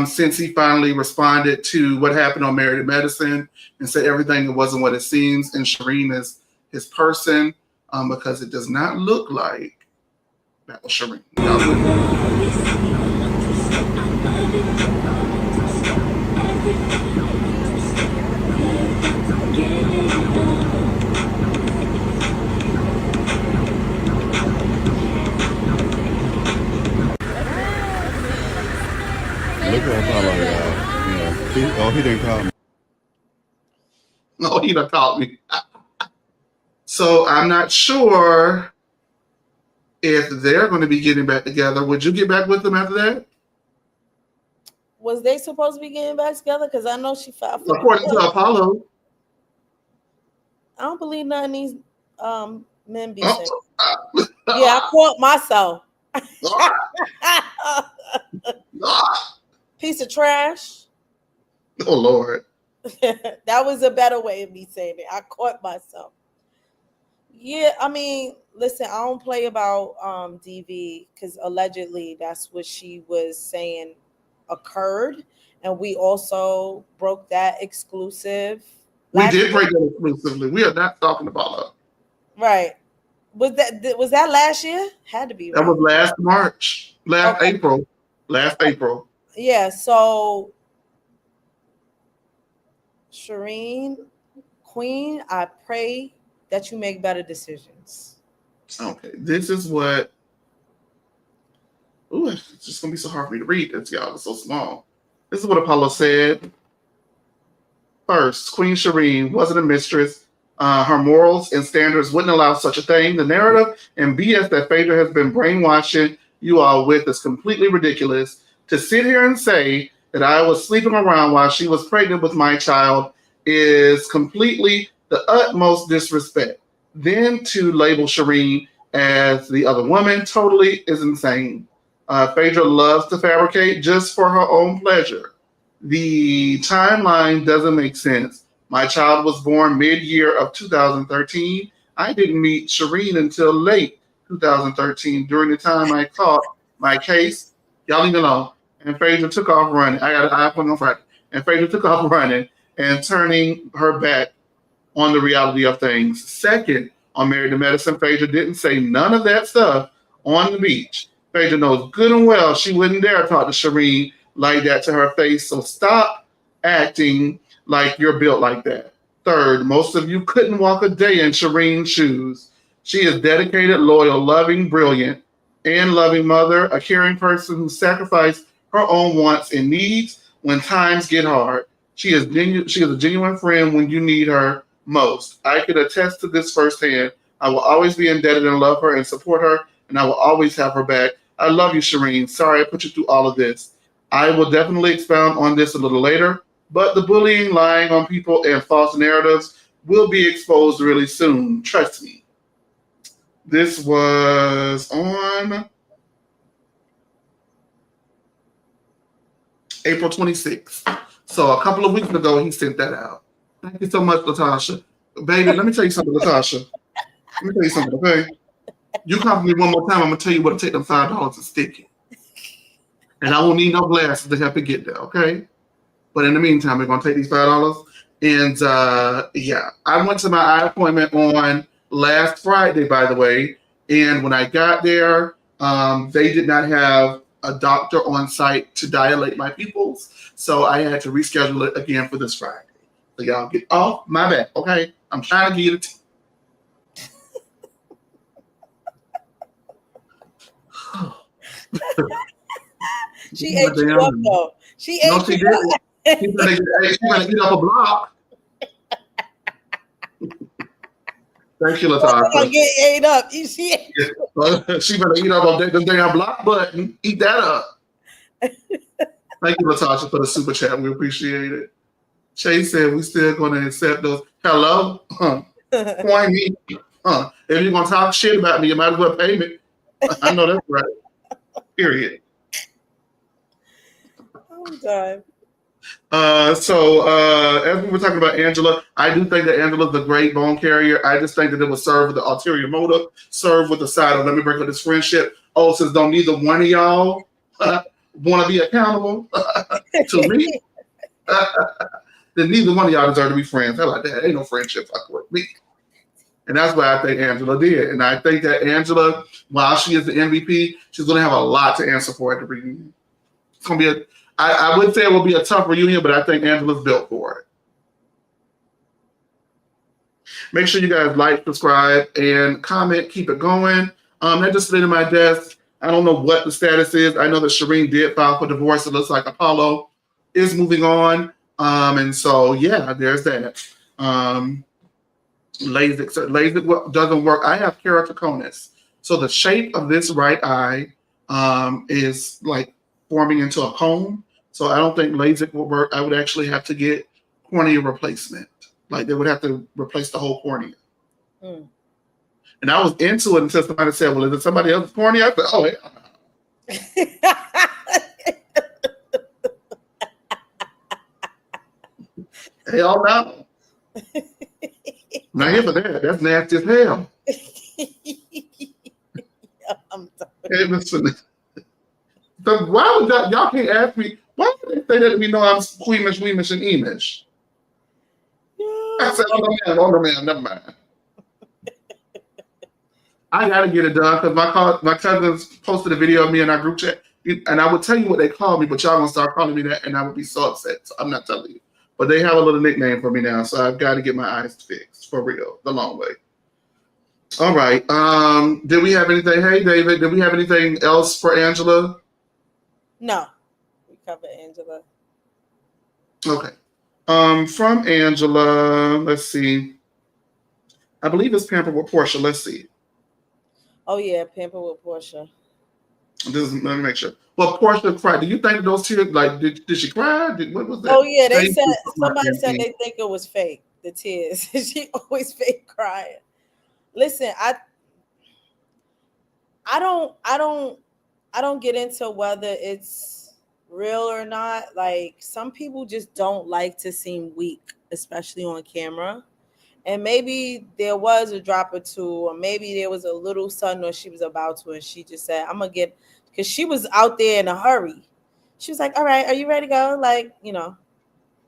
since he finally responded to what happened on Married to Medicine and said everything wasn't what it seems, and Shireen is his person because it does not look like that was Shireen. Look at Apollo, y'all. He didn't call me. No, he done called me. So I'm not sure if they're going to be getting back together. Would you get back with them after that? Was they supposed to be getting back together? Because I know she filed for According to Apollo. I don't believe none of these men be saying. Yeah, I caught myself. Piece of trash. Oh, Lord. That was a better way of me saying it. I caught myself. Yeah, I mean, listen, I don't play about DV because allegedly that's what she was saying occurred. And we also broke that exclusive. We did break that exclusively. We are not talking about her. Right. Was that last year? Had to be. That was last March. April. Last April. Yeah, so Shireen, Queen, I pray that you make better decisions. Okay, this is what. Ooh, it's just gonna be so hard for me to read this, y'all. It's so small. This is what Apollo said. First, Queen Shireen wasn't a mistress. Her morals and standards wouldn't allow such a thing. The narrative and BS that Phaedra has been brainwashing you all with is completely ridiculous. To sit here and say that I was sleeping around while she was pregnant with my child is completely the utmost disrespect. Then to label Shireen as the other woman totally is insane. Phaedra loves to fabricate just for her own pleasure. The timeline doesn't make sense. My child was born mid-year of 2013. I didn't meet Shireen until late 2013 during the time I caught my case. Y'all leave me alone. And Phaedra took off running. I got an iPhone on Friday. And Phaedra took off running and turning her back on the reality of things. Second, on Married to Medicine, Phaedra didn't say none of that stuff on the beach. Phaedra knows good and well she wouldn't dare talk to Shireen like that to her face, so stop acting like you're built like that. Third, most of you couldn't walk a day in Shireen's shoes. She is dedicated, loyal, loving, brilliant, and loving mother, a caring person who sacrificed her own wants and needs when times get hard. She is a genuine friend when you need her most. I could attest to this firsthand. I will always be indebted and love her and support her, and I will always have her back. I love you, Shireen. Sorry I put you through all of this. I will definitely expound on this a little later, but the bullying, lying on people, and false narratives will be exposed really soon. Trust me. This was on April 26th. So a couple of weeks ago, he sent that out. Thank you so much, Latasha. Baby, let me tell you something, Latasha. Let me tell you something, okay? You come to me one more time, I'm going to tell you what to take them $5 and stick it. And I won't need no glasses to help you get there, okay? But in the meantime, we're going to take these $5. And yeah, I went to my eye appointment on last Friday, by the way. And when I got there, they did not have a doctor on site to dilate my pupils. So I had to reschedule it again for this Friday. So y'all get off my back, okay? I'm trying to get it. She ate you up, though. She ate you up. She better eat up a block. Thank you, Latasha. Get ate up. She better eat up the damn block button. Eat that up. Thank you, Latasha, for the super chat. We appreciate it. Chase said we still going to accept those. Hello? Point me. If you're going to talk shit about me, you might as well pay me. I know that's right. Period. I'm done. As we were talking about Angela, I do think that Angela's a great bone carrier. I just think that it would serve with the ulterior motive, serve with the side of let me break up this friendship. Oh, since don't neither one of y'all want to be accountable to me, then neither one of y'all deserve to be friends. How about that? Ain't no friendship fucking with me. And that's what I think Angela did. And I think that Angela, while she is the MVP, she's going to have a lot to answer for at the reunion. It's going to be I would say it will be a tough reunion, but I think Angela's built for it. Make sure you guys like, subscribe, and comment. Keep it going. That just slid in my desk. I don't know what the status is. I know that Shireen did file for divorce. It looks like Apollo is moving on. And so, yeah, there's that. LASIK doesn't work. I have keratoconus. So the shape of this right eye is like forming into a cone. So I don't think LASIK will work. I would actually have to get cornea replacement. Like they would have to replace the whole cornea. Mm. And I was into it until somebody said, well, is it somebody else's cornea? I said, oh, yeah. Hell no. Not here for that. That's nasty as hell. I'm sorry. Hey, listen. So why would y'all can't ask me? Why would they say that we know I'm squeamish, weemish, and emish? I said, oh no, man, never mind. I gotta get it done because my cousins posted a video of me in our group chat, and I would tell you what they called me, but y'all gonna start calling me that, and I would be so upset. So I'm not telling you. But they have a little nickname for me now, so I've got to get my eyes fixed for real, the long way. All right. Did we have anything? Hey, David, did we have anything else for Angela? No, we covered Angela. Okay. From Angela, let's see. I believe it's Pampered with Porsha. Let's see. Oh yeah, Pampered with Porsha. Let me make sure. Well, Porsha cried. Do you think that those tears, like, did she cry? What was that? Oh yeah, somebody said they think it was fake. The tears. She always fake crying. Listen, I don't get into whether it's real or not. Like some people just don't like to seem weak, especially on camera. And maybe there was a drop or two, or maybe there was a little something, or she was about to, and she just said, I'm gonna get, because she was out there in a hurry. She was like, all right, are you ready to go? Like,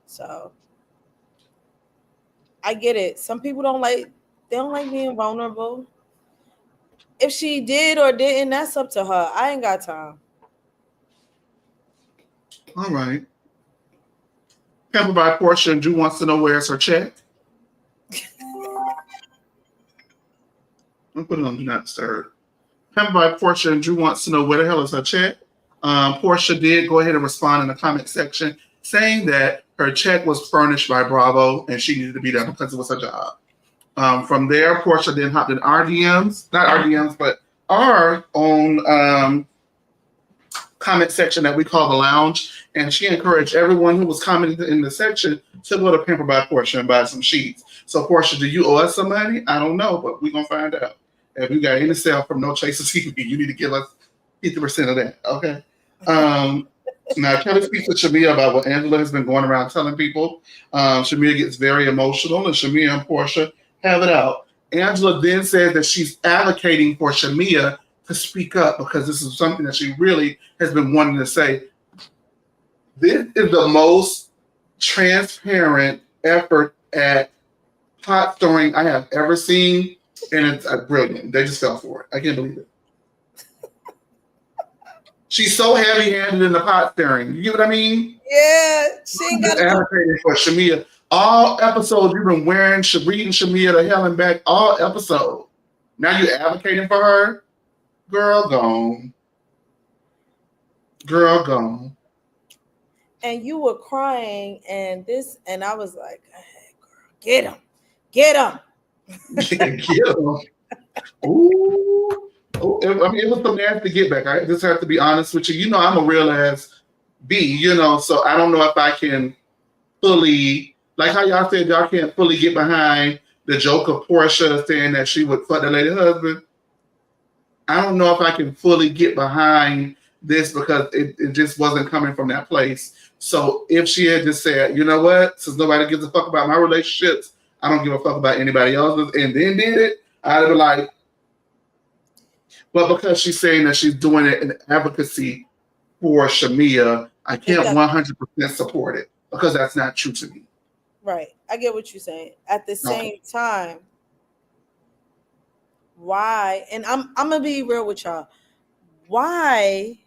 so I get it. Some people don't like being vulnerable. If she did or didn't, that's up to her. I ain't got time. All right. Pampered by Porsha, and Drew wants to know where's her check. I'll put it on Do Not Disturb. Pampered by Porsha, and Drew wants to know where the hell is her check. Porsha did go ahead and respond in the comment section saying that her check was furnished by Bravo and she needed to be there because it was her job. From there, Porsha then hopped in our DMs, not our DMs, but our own comment section that we call the lounge, and she encouraged everyone who was commenting in the section to go to Pampered by Porsha and buy some sheets. So, Porsha, do you owe us some money? I don't know, but we're going to find out. If you got any sale from No Chaser TV, you need to give us 50% of that, okay? Now, Kelly speaks to Shamia about what Angela has been going around telling people. Shamia gets very emotional, and Shamia and Porsha have it out. Angela then said that she's advocating for Shamia to speak up because this is something that she really has been wanting to say. This is the most transparent effort at pot stirring I have ever seen, and it's brilliant. They just fell for it. I can't believe it. She's so heavy-handed in the pot stirring. You get what I mean? Yeah, she ain't got advocating for Shamia. All episodes you've been wearing reading Shamia to hell and back. All episodes. Now you're advocating for her. Girl gone. Girl gone. And you were crying, and I was like, hey, girl, get him. Get him. Get him. Ooh. Oh, I mean, it was some nasty get back. I just have to be honest with you. You know, I'm a real ass B, so I don't know if I can fully, like how y'all said y'all can't fully get behind the joke of Porsha saying that she would fuck the lady husband. I don't know if I can fully get behind this because it just wasn't coming from that place. So if she had just said, you know what, since nobody gives a fuck about my relationships, I don't give a fuck about anybody else's, and then did it, I'd be like, but because she's saying that she's doing it in advocacy for Shamia, I can't 100% support it because that's not true to me. Right. I get what you're saying. At the same time, why, and I'm gonna be real with y'all, why,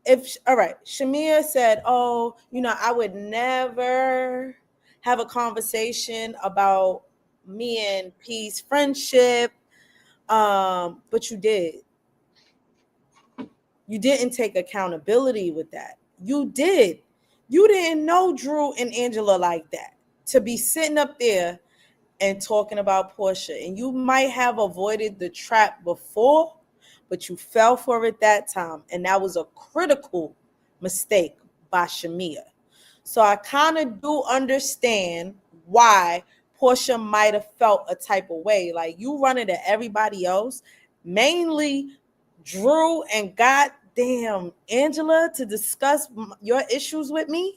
if all right, Shamia said, oh, I would never have a conversation about me and P's friendship, but you didn't take accountability with that. You didn't know Drew and Angela like that to be sitting up there and talking about Porsha, and you might have avoided the trap before, but you fell for it that time, and that was a critical mistake by Shamia. So I kind of do understand why Porsha might have felt a type of way. Like, you running to everybody else, mainly Drew and goddamn Angela, to discuss your issues with me.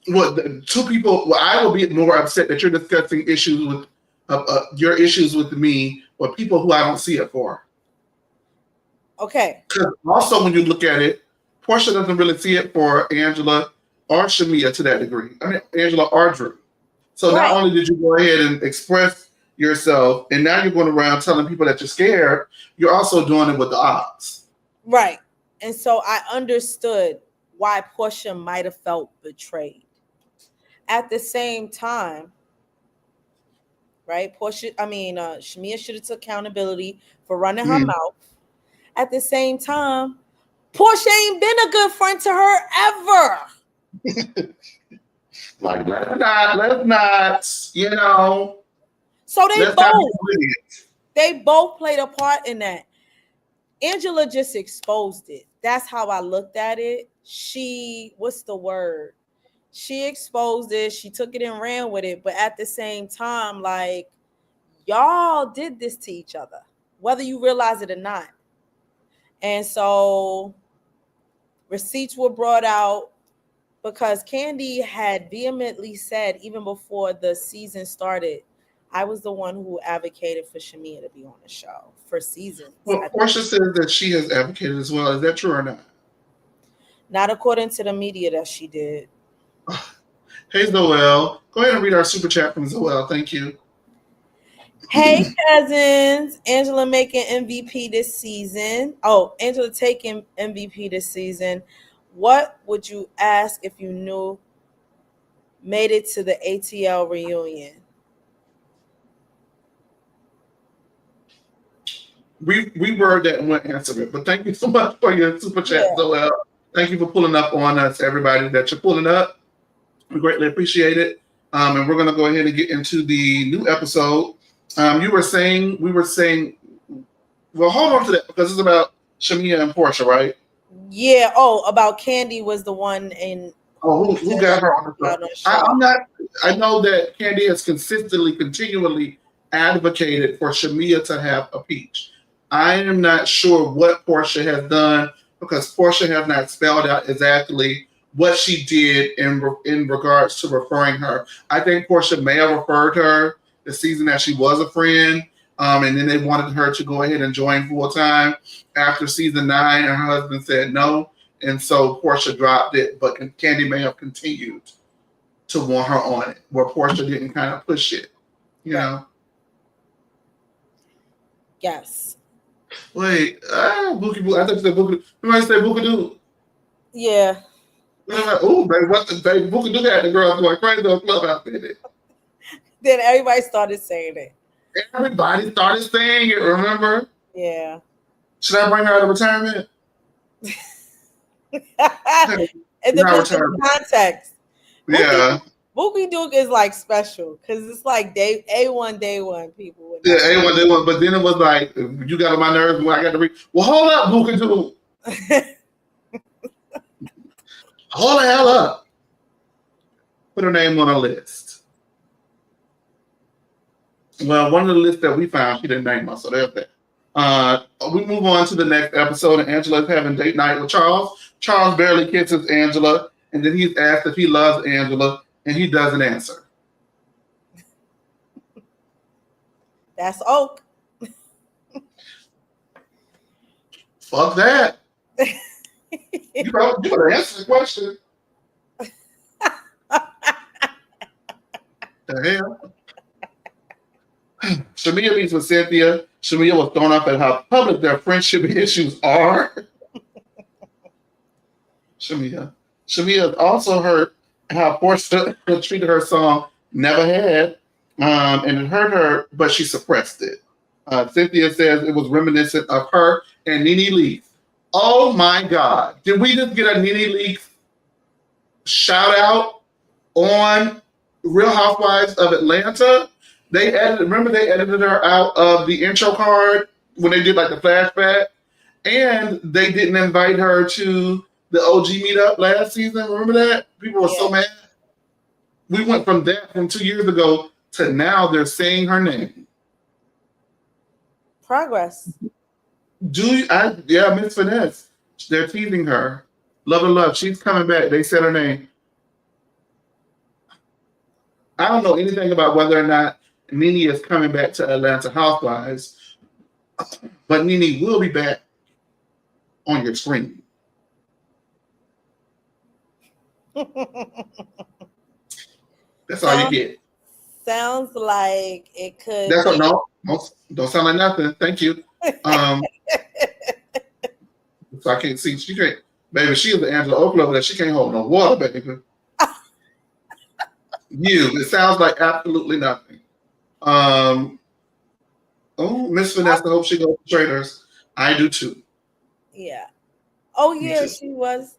Well, two people. Well, I will be more upset that you're discussing issues with your issues with me with people who I don't see it for. Okay. Because also, when you look at it, Porsha doesn't really see it for Angela or Shamia to that degree. I mean, Angela or Drew. So not only did you go ahead and express yourself, and now you're going around telling people that you're scared, you're also doing it with the odds. Right. And so I understood why Porsha might have felt betrayed. At the same time, right? Shamia should have took accountability for running her mouth. At the same time, Porsha ain't been a good friend to her ever. Like, let's not, So they both played a part in that. Angela just exposed it. That's how I looked at it. What's the word? She exposed it. She took it and ran with it. But at the same time, like, y'all did this to each other, whether you realize it or not. And so receipts were brought out because Kandi had vehemently said, even before the season started, I was the one who advocated for Shamia to be on the show for seasons. Well, Porsha says that she has advocated as well. Is that true or not? Not according to the media that she did. Hey, Zoel. Go ahead and read our super chat from Zoel. Thank you. Hey, cousins. Angela making MVP this season. Oh, Angela taking MVP this season. What would you ask if you knew made it to the ATL reunion? We word that and won't answer it. But thank you so much for your super chat, Zoel. Thank you for pulling up on us, everybody that you're pulling up. We greatly appreciate it. And we're going to go ahead and get into the new episode. We were saying, well, hold on to that because it's about Shamia and Porsha, right? Yeah. Oh, about Kandi was the one in. Oh, who got her on the show? I know that Kandi has continually advocated for Shamia to have a peach. I am not sure what Porsha has done because Porsha has not spelled out exactly what she did in regards to referring her. I think Porsha may have referred her the season that she was a friend, and then they wanted her to go ahead and join full time after season 9, and her husband said no, and so Porsha dropped it. But Kandi may have continued to want her on it, where Porsha didn't kind of push it, you know. Yes. Wait, Bookie Boo. I thought you said Bookie. Somebody said Bookie Doo. Yeah. Oh, baby, what the baby Bookie Doo had the girls going crazy on Clubhouse, didn't it? Then everybody started saying it. Everybody started saying it, remember? Yeah. Should I bring her out of retirement? It depends on the context. Yeah. Bookie Duke is like special because it's like A1 day one people. Yeah, A1 day one. But then it was like, you got on my nerves when I got to read. Well, hold up, Bookie Duke. Hold the hell up. Put her name on a list. Well, one of the lists that we found, she didn't name us, so there's that. We move on to the next episode, and Angela is having date night with Charles. Charles barely kisses Angela, and then he's asked if he loves Angela, and he doesn't answer. That's Oak. Fuck that. You better answer the question. The hell? Shamia meets with Cynthia. Shamia was thrown off at how public their friendship issues are. Shamia also hurt how Porsha treated her song Never Had, and it hurt her, but she suppressed it. Cynthia says it was reminiscent of her and Nene Leakes. Oh my God. Did we just get a Nene Leakes shout out on Real Housewives of Atlanta? Remember they edited her out of the intro card when they did like the flashback, and they didn't invite her to the OG meetup last season. Remember that? People were so mad. We went from 2 years ago to now they're saying her name. Progress. Miss Finesse. They're teasing her. Love. She's coming back. They said her name. I don't know anything about whether or not Nene is coming back to Atlanta Housewives, but Nene will be back on your screen. That's all you get. Sounds like it could. That's what, no, don't sound like nothing. Thank you. So I can't see. She can't, baby. She is the Angela Oakley over there. She can't hold no water, baby. It sounds like absolutely nothing. Miss Vanessa, I hope she goes to Traders. I do too. Yeah. Oh yeah, she was.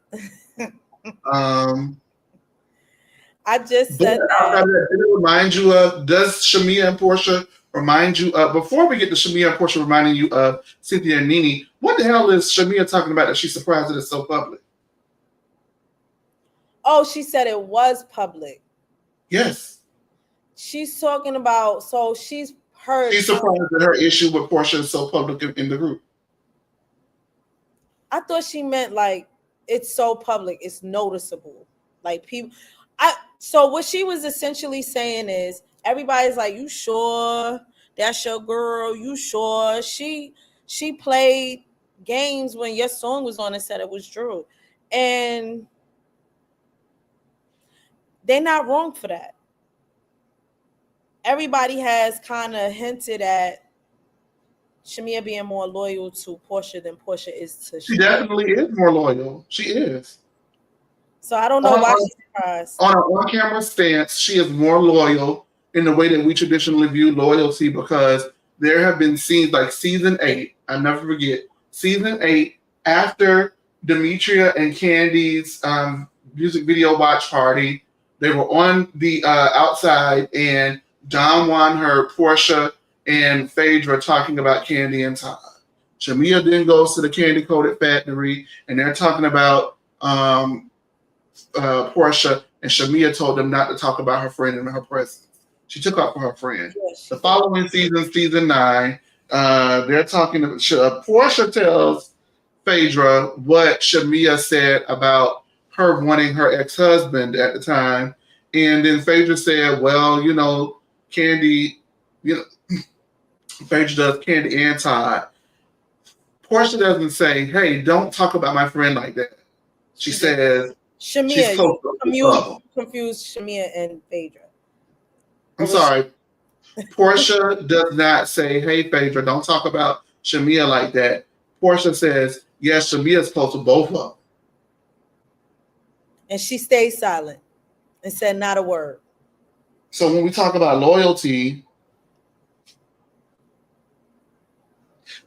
I just said that. Did it remind you of? Does Shamia and Porsha remind you of? Before we get to Shamia and Porsha reminding you of Cynthia and Nene, what the hell is Shamia talking about that she's surprised that it's so public? Oh, she said it was public. Yes. She's talking about, so she's heard. She's surprised that her issue with Porsha is so public in the group. I thought she meant like it's so public, it's noticeable. Like people, so what she was essentially saying is everybody's like, you sure that's your girl? You sure she played games when your song was on and said it was true? And they're not wrong for that. Everybody has kind of hinted at Shamia being more loyal to Porsha than Porsha is to Shamia. She definitely is more loyal. She is. So I don't know why she's surprised. On an on-camera stance, she is more loyal in the way that we traditionally view loyalty, because there have been scenes like season 8. I never forget season 8 after Demetria and Candy's music video watch party. They were on the outside, and Don Juan heard Porsha and Phaedra talking about Candy and Todd. Shamia then goes to the Candy Coated Factory, and they're talking about Porsha, and Shamia told them not to talk about her friend in her presence. She took up for her friend. Yes, the following season, season 9, they're talking. Porsha tells Phaedra what Shamia said about her wanting her ex-husband at the time, and then Phaedra said, "Well, Candy, Phaedra does Candy and Todd." Portia doesn't say, "Hey, don't talk about my friend like that." She says, Shamia, confused Shamia and Phaedra. I'm sorry. Portia does not say, "Hey, Phaedra, don't talk about Shamia like that." Portia says, "Yes, Shamia's close to both of them." And she stayed silent and said not a word. So when we talk about loyalty,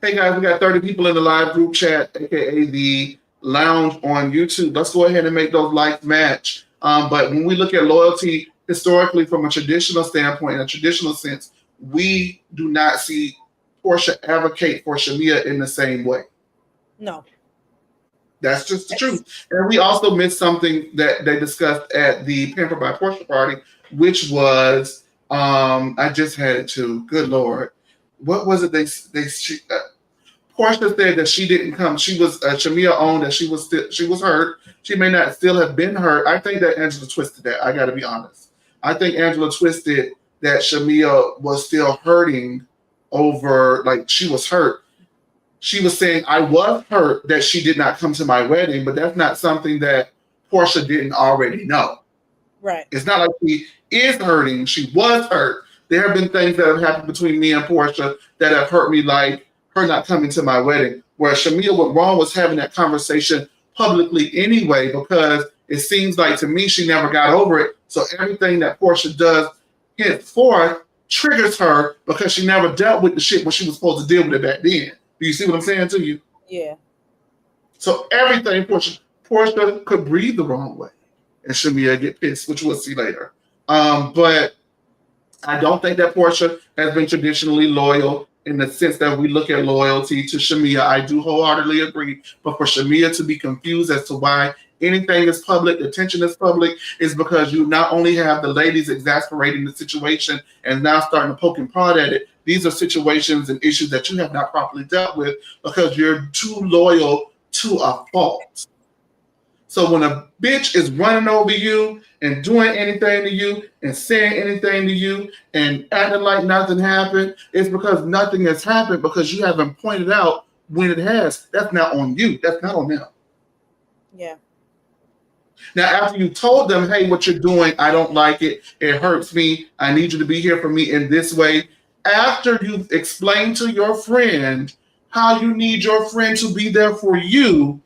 hey guys, we got 30 people in the live group chat, aka the lounge on YouTube. Let's go ahead and make those likes match. But when we look at loyalty historically from a traditional standpoint, in a traditional sense, we do not see Porsha advocate for Shamia in the same way. No. That's just the truth. And we also missed something that they discussed at the Pampered by Porsha party, which was, I just had it too. Good Lord. What was it? Porsha said that she didn't come. She was Shamia owned that she was hurt. She may not still have been hurt. I think that Angela twisted that. I got to be honest. I think Angela twisted that Shamia was still hurting over, like, she was hurt. She was saying, I was hurt that she did not come to my wedding, but that's not something that Porsha didn't already know. Right. It's not like she is hurting. She was hurt. There have been things that have happened between me and Porsha that have hurt me, like her not coming to my wedding. Where Shamia went wrong was having that conversation publicly anyway, because it seems like to me she never got over it. So everything that Porsha does henceforth triggers her because she never dealt with the shit when she was supposed to deal with it back then. Do you see what I'm saying to you? Yeah. So everything Porsha could breathe the wrong way, and Shamia get pissed, which we'll see later. But I don't think that Porsha has been traditionally loyal in the sense that we look at loyalty to Shamia. I do wholeheartedly agree. But for Shamia to be confused as to why anything is public, attention is public, is because you not only have the ladies exasperating the situation and now starting to poke and prod at it. These are situations and issues that you have not properly dealt with because you're too loyal to a fault. So when a bitch is running over you and doing anything to you and saying anything to you and acting like nothing happened, it's because nothing has happened because you haven't pointed out when it has. That's not on you. That's not on them. Yeah. Now, after you told them, hey, what you're doing, I don't like it. It hurts me. I need you to be here for me in this way. After you've explained to your friend how you need your friend to be there for you,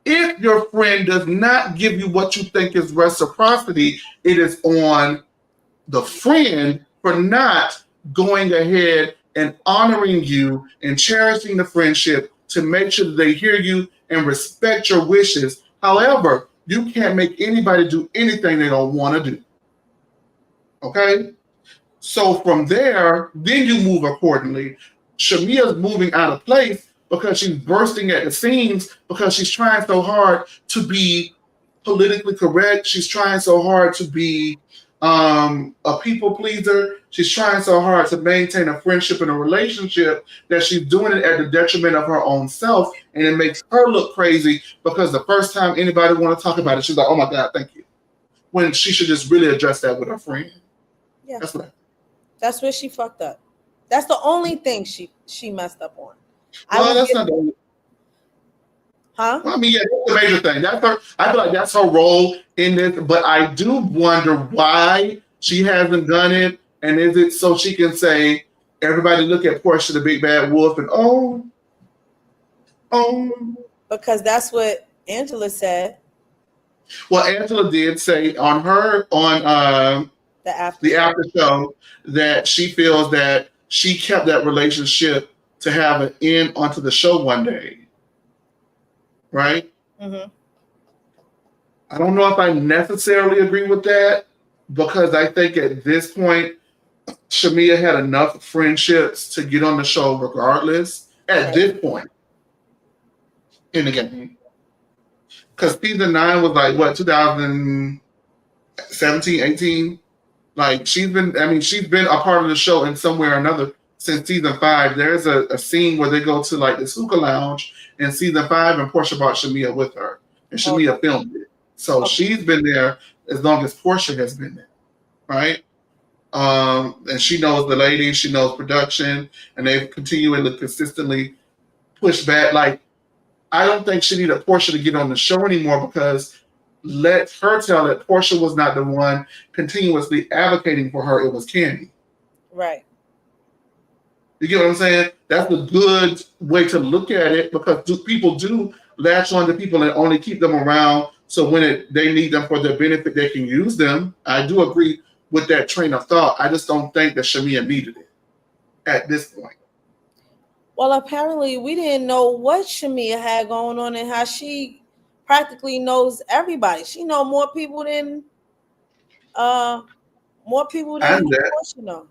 if your friend does not give you what you think is reciprocity, it is on the friend for not going ahead and honoring you and cherishing the friendship to make sure that they hear you and respect your wishes. However, you can't make anybody do anything they don't want to do. Okay? So from there, then you move accordingly. Shamia's moving out of place because she's bursting at the seams because she's trying so hard to be politically correct. She's trying so hard to be a people pleaser. She's trying so hard to maintain a friendship and a relationship that she's doing it at the detriment of her own self. And it makes her look crazy because the first time anybody want to talk about it, she's like, oh my God, thank you. When she should just really address that with her friend. Yeah. That's where she fucked up. That's the only thing she messed up on. Well, that's not the only. Huh? Well, I mean, yeah, that's the major thing. That's her. I feel like that's her role in this. But I do wonder why she hasn't done it. And is it so she can say, everybody look at Porsha, the big bad wolf, and oh. Because that's what Angela said. Well, Angela did say on the after show that she feels that she kept that relationship to have an end onto the show one day. Right? Mm-hmm. I don't know if I necessarily agree with that because I think at this point, Shamia had enough friendships to get on the show regardless at this point in the game. Because season 9 was like, what, 2017, 18? Like, she's been a part of the show in some way or another since season 5. There's a scene where they go to like this hookah lounge in season 5 and Porsha brought Shamia with her. And Shamia filmed it. So she's been there as long as Porsha has been there. Right? And she knows the ladies, she knows production, and they've continually consistently pushed back. Like, I don't think she needed Porsha to get on the show anymore because let her tell it Porsha was not the one continuously advocating for her. It was Candy. Right. You get what I'm saying? That's a good way to look at it because people do latch on to people and only keep them around so when they need them for their benefit, they can use them. I do agree with that train of thought. I just don't think that Shamia needed it at this point. Well, apparently we didn't know what Shamia had going on and how she practically knows everybody. She know more people than Porsha know.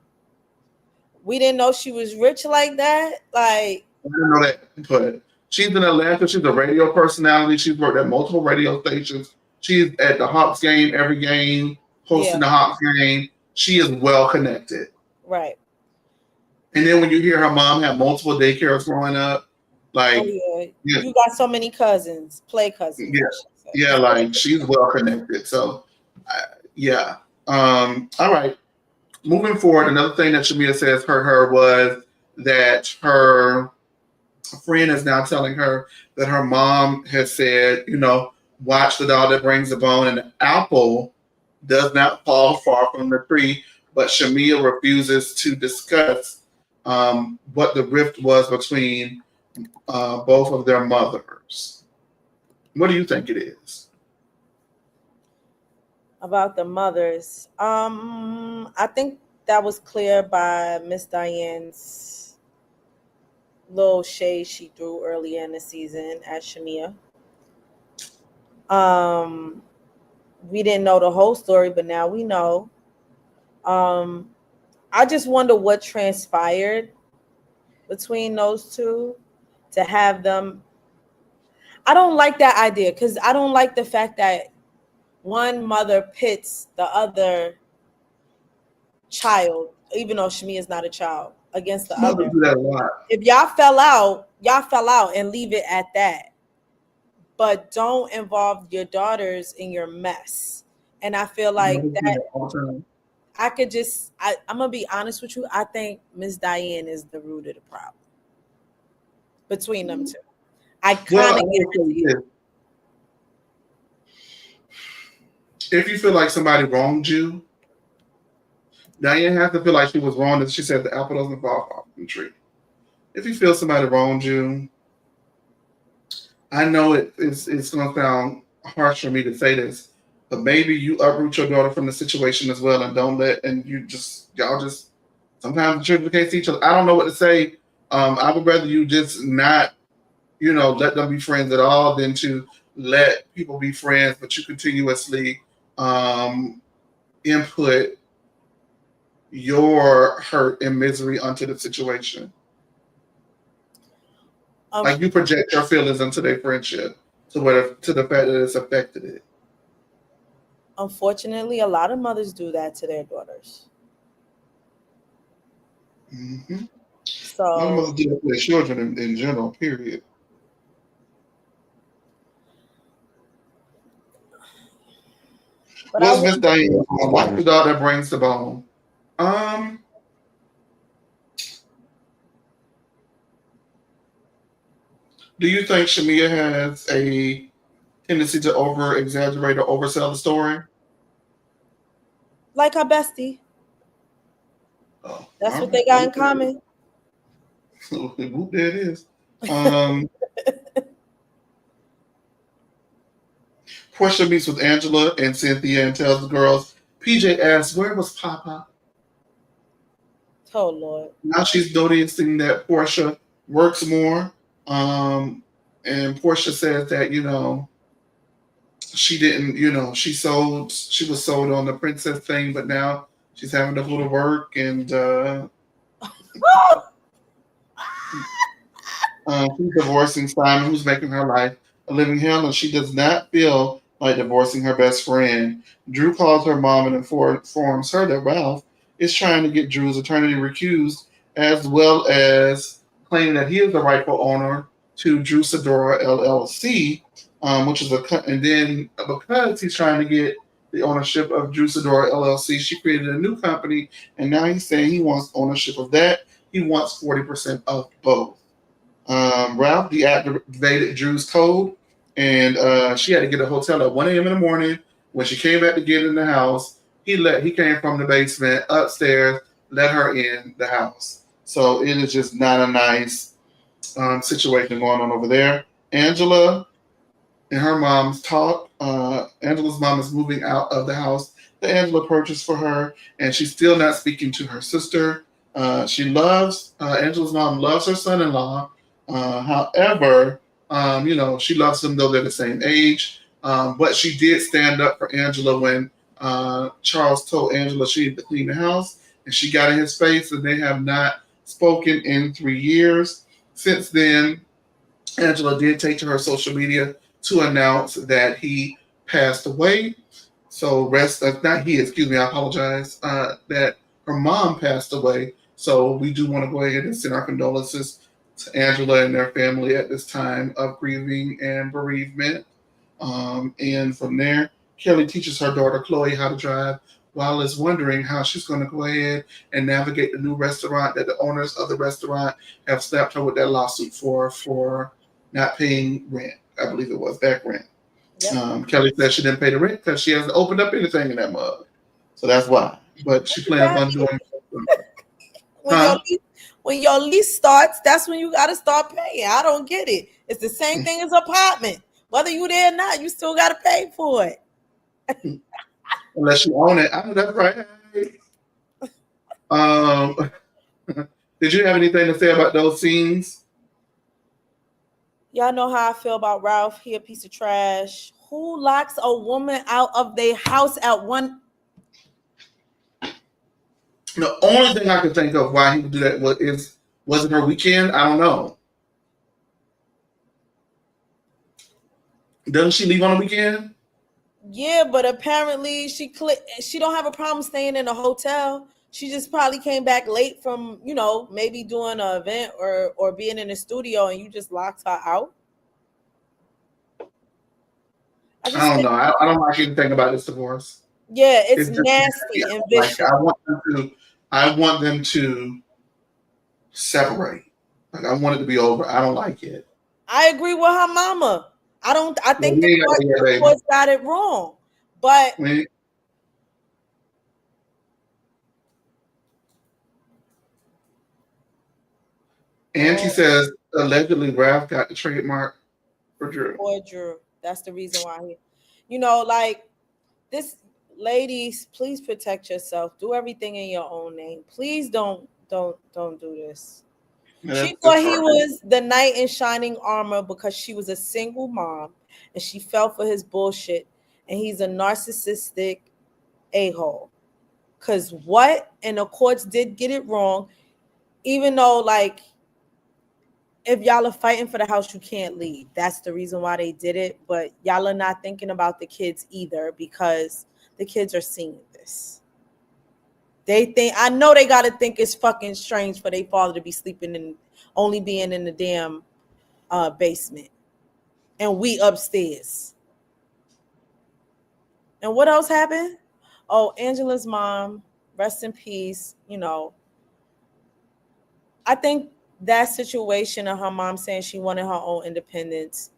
We didn't know she was rich like that. Like, I didn't know that, but she's in Atlanta. She's a radio personality. She's worked at multiple radio stations. She's at the Hawks game, every game, hosting the Hawks game. She is well connected. Right. And then when you hear her mom had multiple daycares growing up, Like, Oh yeah, yeah, you got so many cousins, play cousins. yeah, I should say. yeah, like she's well connected. So, yeah. All right. Moving forward, another thing that Shamia says hurt her was that her friend is now telling her that her mom has said, watch the dog that brings the bone, and the apple does not fall far from the tree. But Shamia refuses to discuss what the rift was between both of their mothers. What do you think it is? About the mothers, I think that was clear by Miss Diane's little shade she threw earlier in the season at Shamia. Um, we didn't know the whole story, but now we know. Um, I just wonder what transpired between those two to have them. I don't like that idea because I don't like the fact that one mother pits the other child, even though Shami is not a child, against the Mothers other. do that a lot. If y'all fell out and leave it at that. But don't involve your daughters in your mess. And I feel like Mothers do that that all the time. I'm gonna be honest with you. I think Miss Diane is the root of the problem between them two. I Well, kind I of will say guarantee it. this. If you feel like somebody wronged you, Diane has to feel like she was wrong. As she said, the apple doesn't fall far from the tree. If you feel somebody wronged you, I know it's going to sound harsh for me to say this, but maybe you uproot your daughter from the situation as well, and don't let, and y'all just, sometimes the children can't see each other. I don't know what to say. I would rather you just not, let them be friends at all than to let people be friends, but you continuously um, input your hurt and misery onto the situation. Um, Like you project your feelings into their friendship to the fact that it's affected it. Unfortunately, a lot of mothers do that to their daughters. Mm-hmm. A lot of So, mothers do that to their children in general, period. but I What's Miss wonder. Diane? What's the dog that brings the bone? Um, do you think Shamia has a tendency to over exaggerate or oversell the story? Like her bestie. Oh, That's all what they right. got in common. Whoop, there it is. Porsha meets with Angela and Cynthia and tells the girls, PJ asks, where was Papa? Oh Lord. Now she's noticing that Porsha works more. And Porsha says that, she didn't, she was sold on the princess thing, but now she's having to go to work and she's divorcing Simon, who's making her life a living hell, and she does not feel like divorcing her best friend. Drew calls her mom and informs her that Ralph is trying to get Drew's attorney recused, as well as claiming that he is the rightful owner to Drew Sidora LLC, which is and then because he's trying to get the ownership of Drew Sidora LLC, she created a new company, and now he's saying he wants ownership of that. He wants 40% of both. Ralph deactivated Drew's code, and she had to get a hotel at 1 a.m. in the morning. When she came back to get in the house, he came from the basement upstairs, let her in the house. So it is just not a nice situation going on over there. Angela and her mom's talk. Angela's mom is moving out of the house that Angela purchased for her, and she's still not speaking to her sister. Angela's mom loves her son-in-law. However, she loves them though they're the same age. But she did stand up for Angela when Charles told Angela she needed to clean the house, and she got in his face, and they have not spoken in 3 years. Since then, Angela did take to her social media to announce that he passed away. So not he, excuse me, I apologize, that her mom passed away. So we do want to go ahead and send our condolences to Angela and their family at this time of grieving and bereavement. And from there, Kelly teaches her daughter Chloe how to drive while is wondering how she's going to go ahead and navigate the new restaurant that the owners of the restaurant have slapped her with that lawsuit for not paying rent. I believe it was back rent. Yep. Kelly said she didn't pay the rent because she hasn't opened up anything in that mug. So that's why. But she plans on doing when your lease starts, that's when you got to start paying. I don't get it. It's the same thing as apartment. Whether you there or not, you still got to pay for it. Unless you own it. I know that's right. Did you have anything to say about those scenes? Y'all know how I feel about Ralph. He a piece of trash. Who locks a woman out of their house at one? The only thing I could think of why he would do that wasn't her weekend. I don't know. Doesn't she leave on the weekend? Yeah, but apparently she don't have a problem staying in a hotel. She just probably came back late from, maybe doing an event or being in the studio, and you just locked her out. I don't know. I don't like anything about this divorce. Yeah, it's nasty and vicious. I want them to separate. Like, I want it to be over. I don't like it. I agree with her mama. I think the court got it wrong. But Auntie says allegedly Ralph got the trademark for Drew. For Drew. That's the reason why like this. Ladies, please protect yourself. Do everything in your own name. Please don't do this. She thought he was the knight in shining armor because she was a single mom and she fell for his bullshit. And he's a narcissistic a-hole. Because what? And the courts did get it wrong. Even though, like, if y'all are fighting for the house, you can't leave. That's the reason why they did it. But y'all are not thinking about the kids either because the kids are seeing this. I know they got to think it's fucking strange for their father to be sleeping and only being in the damn basement. And we upstairs. And what else happened? Oh, Angela's mom, rest in peace. I think that situation of her mom saying she wanted her own independence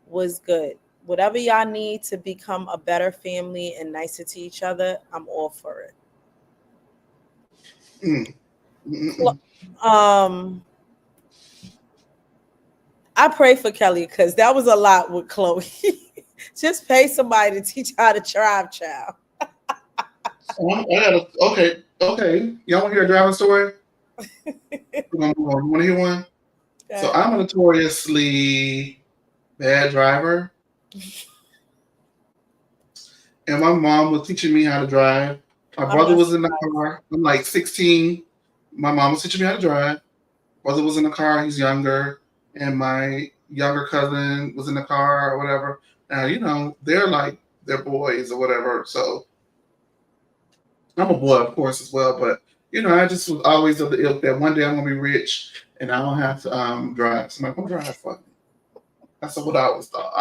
was good. Whatever y'all need to become a better family and nicer to each other, I'm all for it. I pray for Kelly because that was a lot with Chloe. Just pay somebody to teach her how to drive, child. Okay. Y'all want to hear a driving story? You want to hear one? Okay. So I'm a notoriously bad driver. And my mom was teaching me how to drive. My brother was in the car. I'm like 16. My mom was teaching me how to drive. Brother was in the car. He's younger. And my younger cousin was in the car or whatever. Now, they're boys or whatever. So I'm a boy, of course, as well. But, I just was always of the ilk that one day I'm going to be rich and I don't have to drive. Somebody come drive for me. That's what I always thought,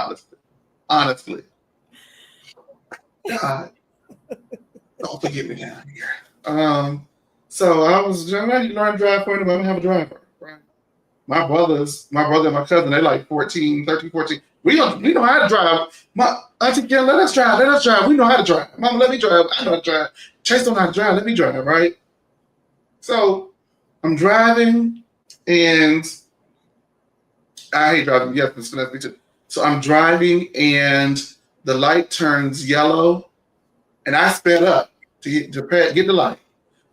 honestly. God, don't forget me down here. So I was ready to learn to drive for anybody. I don't have a driver, right? My brother and my cousin, they're like 13, 14. We know how to drive. My auntie Kim, let us drive. We know how to drive. Mama, let me drive. I know how to drive. Chase don't know how to drive. Let me drive, right? So I'm driving, and I hate driving. Yes, it's me too. So I'm driving, and the light turns yellow, and I sped up to get the light.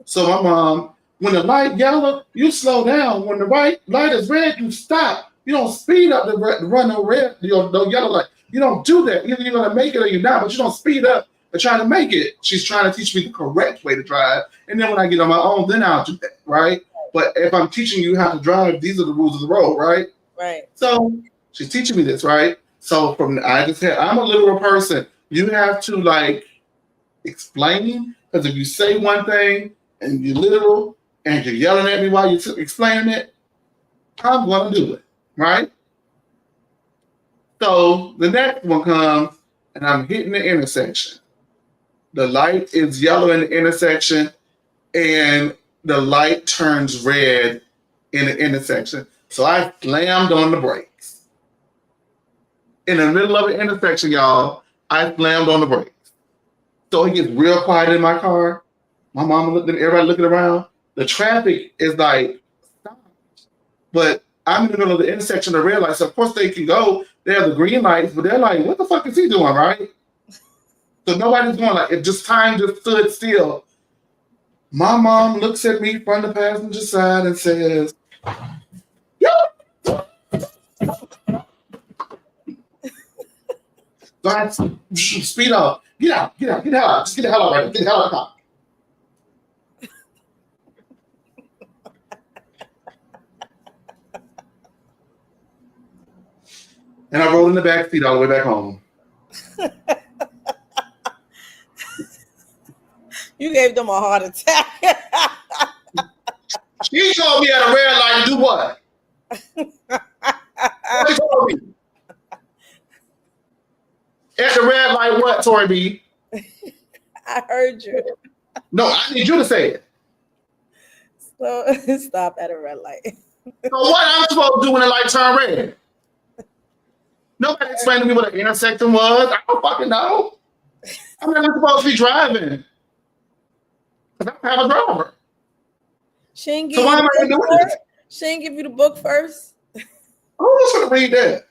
So my mom, when the light yellow, you slow down. When the light is red, you stop. You don't speed up to run no red, no yellow light. You don't do that. Either you're gonna make it or you're not, but you don't speed up to try to make it. She's trying to teach me the correct way to drive, and then when I get on my own, then I'll do that, right? But if I'm teaching you how to drive, these are the rules of the road, right? Right. So she's teaching me this, right? So I'm a literal person. You have to explain, because if you say one thing and you're literal and you're yelling at me while you're explaining it, I'm going to do it, right? So the next one comes, and I'm hitting the intersection. The light is yellow in the intersection, and the light turns red in the intersection. So I slammed on the brakes. In the middle of the intersection, y'all, I slammed on the brakes. So it gets real quiet in my car. My mama looked at everybody looking around. The traffic is like, stop. But I'm in the middle of the intersection of red lights. So of course they can go. They have the green lights, but they're like, what the fuck is he doing, right? So nobody's going like, it just time just stood still. My mom looks at me from the passenger side and says, yo. So I speed up. Get out. Just get the hell out right now. Get the hell out of the car. And I rolled in the back seat all the way back home. You gave them a heart attack. She told me at a red light to do what? What she told me? At the red light, what, Tori B? I heard you. No, I need you to say it. So stop at a red light. So what I'm supposed to do when the light turn red? Nobody explained to me what an intersection was. I don't fucking know. I'm not supposed to be driving. Because I don't have a driver. She ain't So why am I doing this? She ain't give you the book first. Who's going to read that?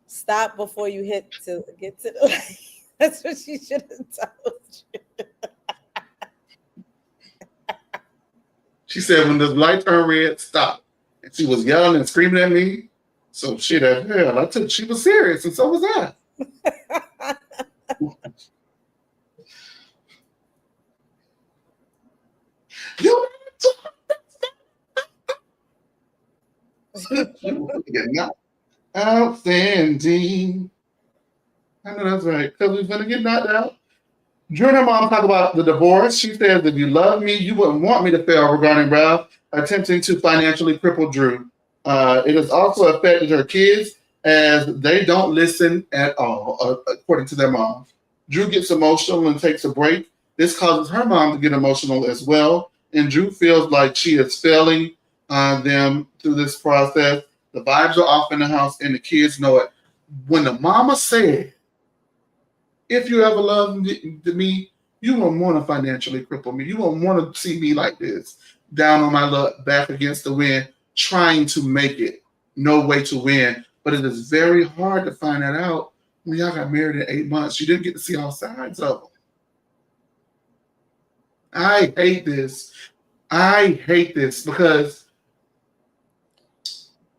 Stop before you get to the light. That's what she should have told you. She said when the light turned red, stop. And she was yelling and screaming at me. So shit at hell. She was serious, and so was I. Outstanding. I know that's right. Because we're going to get knocked out. Drew and her mom talk about the divorce. She says, if you love me, you wouldn't want me to fail regarding Ralph attempting to financially cripple Drew. It has also affected her kids as they don't listen at all, according to their mom. Drew gets emotional and takes a break. This causes her mom to get emotional as well. And Drew feels like she is failing them through this process. The vibes are off in the house and the kids know it. When the mama said, if you ever love me, you won't want to financially cripple me. You won't want to see me like this, down on my luck, back against the wind, trying to make it. No way to win. But it is very hard to find that out when y'all got married in 8 months. You didn't get to see all sides of them. I hate this. I hate this because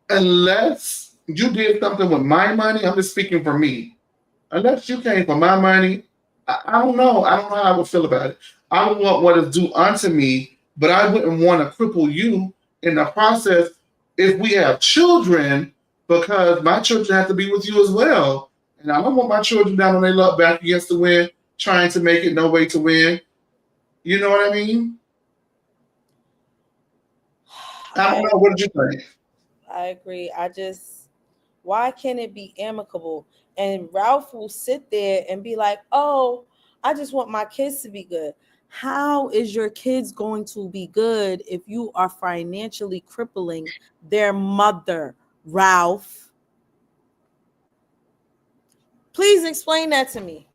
unless you did something with my money, I'm just speaking for me. Unless you came for my money, I don't know. I don't know how I would feel about it. I would want what is due unto me, but I wouldn't want to cripple you in the process if we have children, because my children have to be with you as well. And I don't want my children down on their luck back against the wind, trying to make it no way to win. You know what I mean? I don't know. What did you think? I agree. Why can't it be amicable? And Ralph will sit there and be like, oh, I just want my kids to be good. How is your kids going to be good if you are financially crippling their mother, Ralph? Please explain that to me.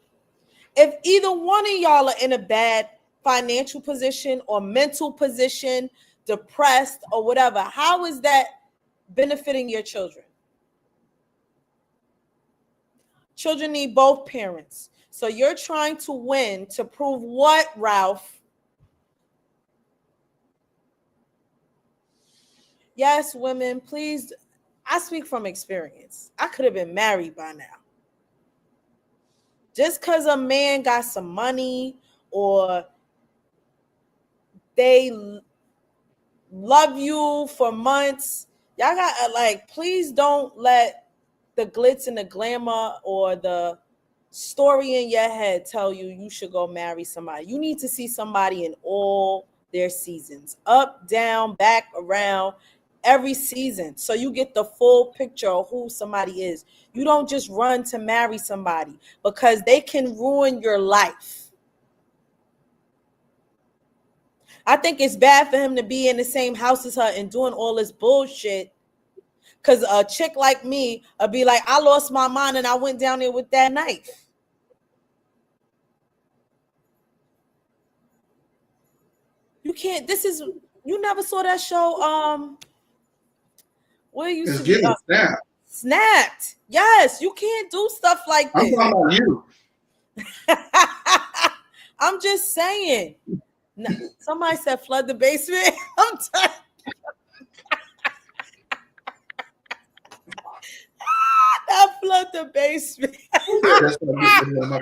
If either one of y'all are in a bad financial position or mental position, depressed or whatever, how is that benefiting your children? Children need both parents. So you're trying to win to prove what, Ralph? Yes, women, please. I speak from experience. I could have been married by now. Just because a man got some money or they love you for months, y'all got please don't let the glitz and the glamour or the story in your head tell you should go marry somebody. You need to see somebody in all their seasons. Up, down, back, around, every season. So you get the full picture of who somebody is. You don't just run to marry somebody because they can ruin your life. I think it's bad for him to be in the same house as her and doing all this bullshit. Because a chick like me would be like, I lost my mind and I went down there with that knife. You can't, you never saw that show, what used It's to be? getting snapped. Snapped. Yes, you can't do stuff like I'm this. talking about you. I'm just saying. Somebody said flood the basement. I'm tired. That flood the basement. That's what I'm getting my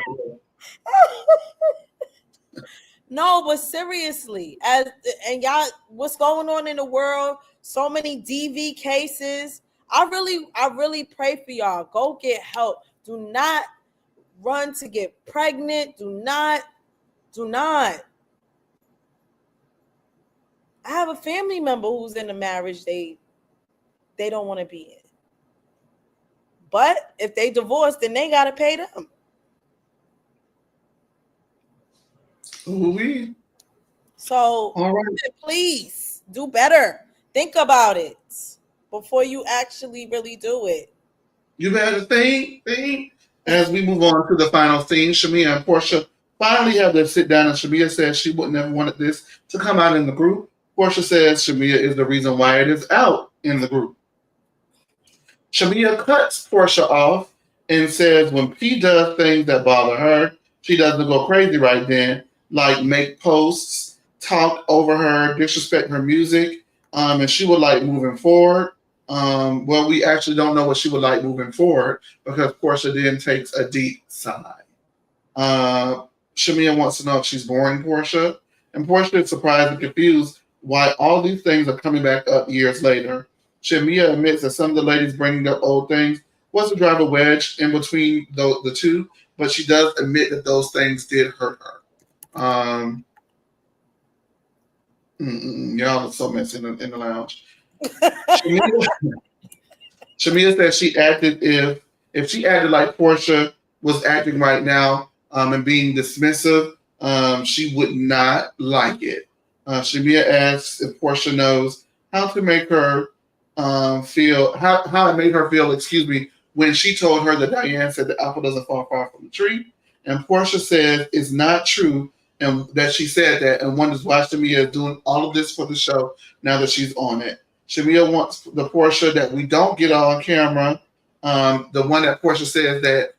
No, but seriously, and y'all, what's going on in the world? So many DV cases. I really pray for y'all. Go get help. Do not run to get pregnant. Do not. I have a family member who's in a marriage they don't want to be in. But if they divorce, then they gotta pay them. Ooh-wee. So All right. please do better. Think about it before you actually really do it. You better think. As we move on to the final scene, Shamia and Porsha finally have their sit down, and Shamia says she wouldn't have wanted this to come out in the group. Porsha says Shamia is the reason why it is out in the group. Shamia cuts Porsha off and says when P does things that bother her, she doesn't go crazy right then, like make posts, talk over her, disrespect her music, and she would like moving forward. Well, we actually don't know what she would like moving forward because Porsha then takes a deep sigh. Shamia wants to know if she's boring Porsha, and Porsha is surprised and confused why all these things are coming back up years later. Shamia admits that some of the ladies bringing up old things was to drive a wedge in between the two, but she does admit that those things did hurt her. Y'all are so messy in the lounge. Shamia said she acted if she acted like Porsha was acting right now and being dismissive, she would not like it. Shamia asks if Porsha knows how to make her feel how it made her feel. Excuse me, when she told her that Diane said the apple doesn't fall far from the tree, and Porsha says it's not true, and that she said that, and wonders why Shamia is doing all of this for the show now that she's on it. Shamia wants the Porsha that we don't get on camera, the one that Porsha says that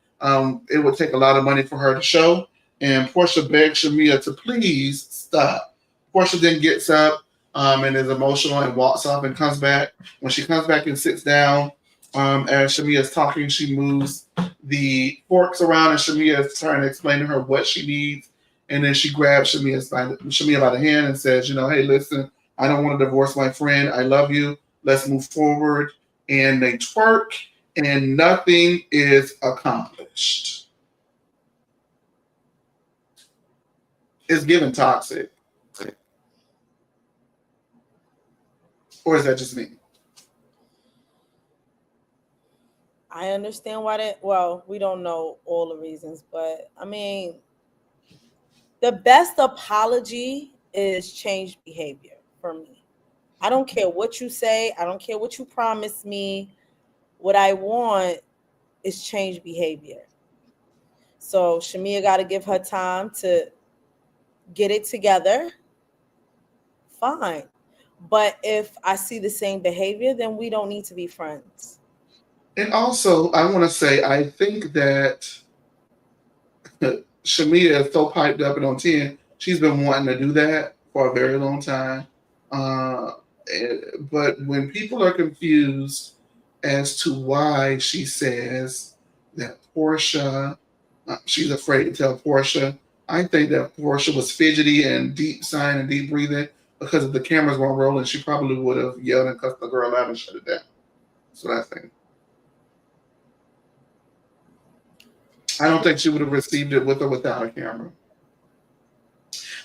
it would take a lot of money for her to show, and Porsha begs Shamia to please stop. Porsha then gets up and is emotional and walks off and comes back. When she comes back and sits down, as Shamia is talking, she moves the forks around, and Shamia is trying to explain to her what she needs. And then she grabs Shamia by the hand and says, hey, listen, I don't want to divorce my friend. I love you. Let's move forward. And they twerk, and nothing is accomplished. It's given toxic. Or is that just me? I understand why we don't know all the reasons, but I mean, the best apology is changed behavior for me. I don't care what you say. I don't care what you promise me. What I want is change behavior. So Shamia got to give her time to get it together. Fine. But if I see the same behavior, then we don't need to be friends. And also, I want to say, I think that Shamia is so piped up and on 10. She's been wanting to do that for a very long time. But when people are confused as to why she says that Porsha, she's afraid to tell Porsha, I think that Porsha was fidgety and deep sighing and deep breathing because if the cameras weren't rolling, she probably would have yelled and cussed the girl out and shut it down. That's what I think. I don't think she would have received it with or without a camera.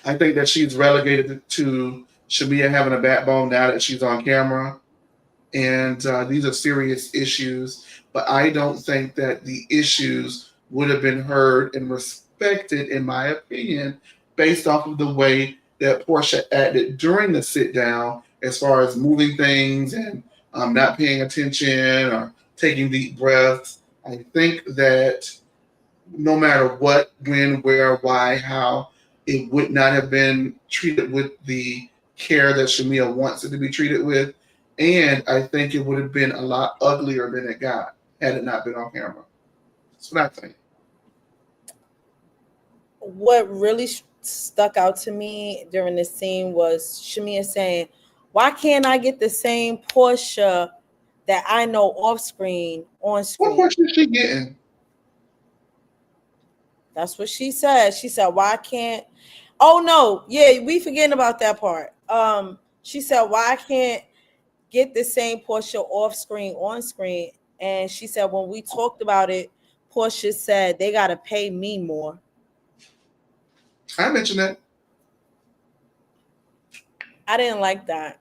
I think that she's relegated to Shamia having a backbone now that she's on camera. And these are serious issues, but I don't think that the issues would have been heard and respected, in my opinion, based off of the way that Portia acted during the sit down, as far as moving things and not paying attention or taking deep breaths. I think that no matter what, when, where, why, how, it would not have been treated with the care that Shamia wants it to be treated with. And I think it would have been a lot uglier than it got had it not been on camera. That's what I think. What really stuck out to me during this scene was Shamia saying, "Why can't I get the same Porsha that I know off screen on screen?" What question is she getting? That's what she said. She said, "Why can't?" Oh no, yeah, we forgetting about that part. She said, "Why can't get the same Porsha off screen on screen?" And she said, when we talked about it, Porsha said they gotta pay me more. I mentioned that. I didn't like that.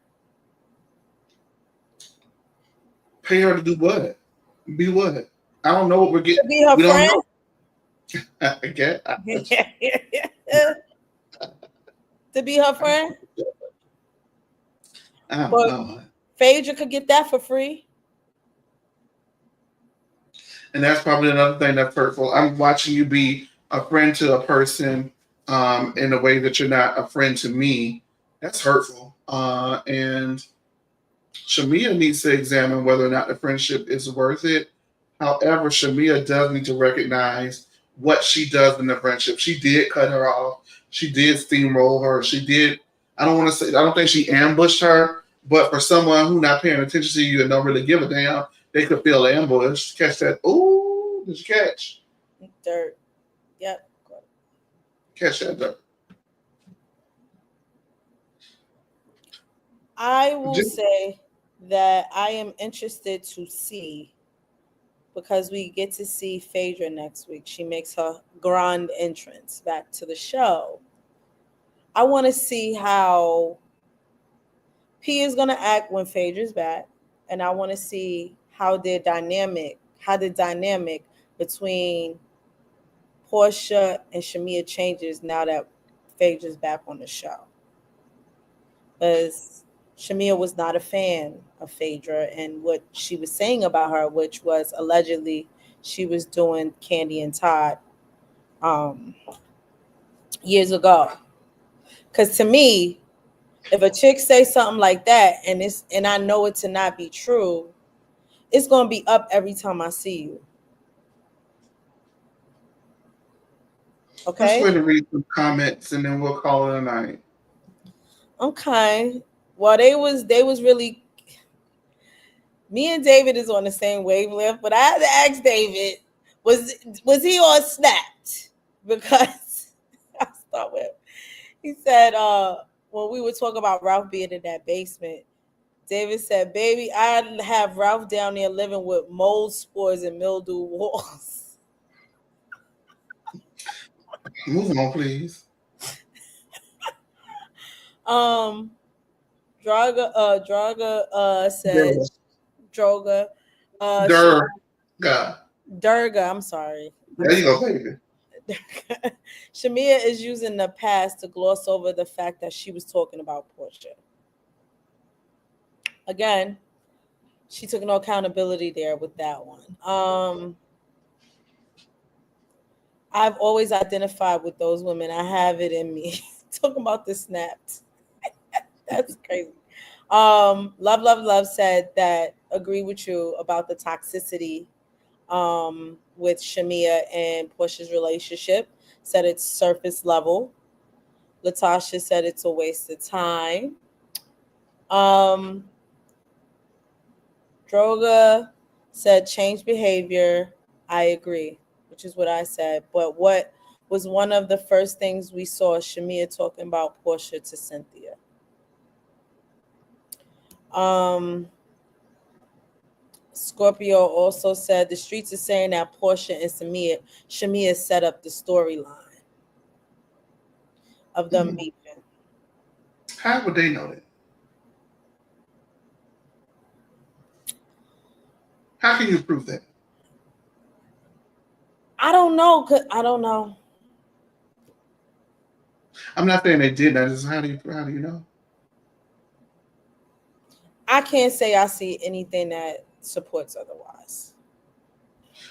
Pay her to do what? Be what? I don't know what we're To getting. be her We don't friend. know. I get. To be her friend. I don't But know. Phaedra could get that for free. And that's probably another thing that's hurtful. I'm watching you be a friend to a person in a way that you're not a friend to me. That's hurtful. And Shamia needs to examine whether or not the friendship is worth it. However, Shamia does need to recognize what she does in the friendship. She did cut her off. She did steamroll her. She did. I don't want to say. I don't think she ambushed her. But for someone who not paying attention to you and don't really give a damn, they could feel ambushed. Catch that? Ooh, did you catch? Dirt. Yep. Catch that dirt. I will say that I am interested to see, because we get to see Phaedra next week. She makes her grand entrance back to the show. I want to see how P is going to act when Phaedra's back, and I want to see how the dynamic between Porsha and Shamia changes now that Phaedra's back on the show. Because Shamia was not a fan of Phaedra and what she was saying about her, which was allegedly she was doing Candy and Todd years ago. Because to me, if a chick say something like that and I know it to not be true, it's gonna be up every time I see you. Okay. Let's wait to read some comments and then we'll call it a night. Okay. Well, they was really. Me and David is on the same wavelength, but I had to ask David, was he on Snapped? Because I start with, he said when we were talking about Ralph being in that basement, David said, "Baby, I'd have Ralph down there living with mold spores and mildew walls." Move on, please. Draga said Droga. Durga, I'm sorry. There you go, baby. Shamia is using the past to gloss over the fact that she was talking about Porsha. Again, she took no accountability there with that one. I've always identified with those women. I have it in me. Talking about the snaps. That's crazy. Love said that agree with you about the toxicity with Shamia and Porsha's relationship. Said it's surface level. Latasha said it's a waste of time. Droga said change behavior. I agree, which is what I said. But what was one of the first things we saw Shamia talking about Porsha to Cynthia? Scorpio also said the streets are saying that Porsha and Shamia set up the storyline. of them beefing. How would they know that? How can you prove that? I don't know. I don't know. I'm not saying they did. I just how do you know? I can't say I see anything that supports otherwise.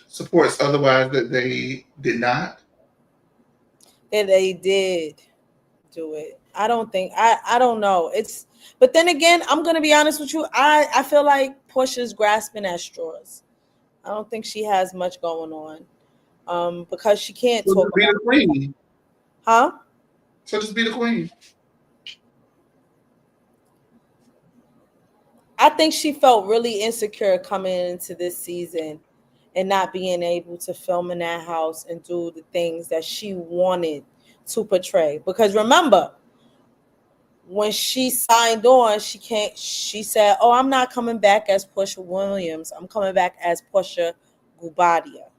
Supports otherwise that they did not. That they did do it. I don't think I don't know. But then again, I'm gonna be honest with you. I feel like Porsha's grasping at straws. I don't think she has much going on. Because she can't So talk just be about the queen. huh? So just be the queen. I think she felt really insecure coming into this season and not being able to film in that house and do the things that she wanted to portray. Because remember, when she signed on, she said, "Oh, I'm not coming back as Porsha Williams. I'm coming back as Porsha Gubadia."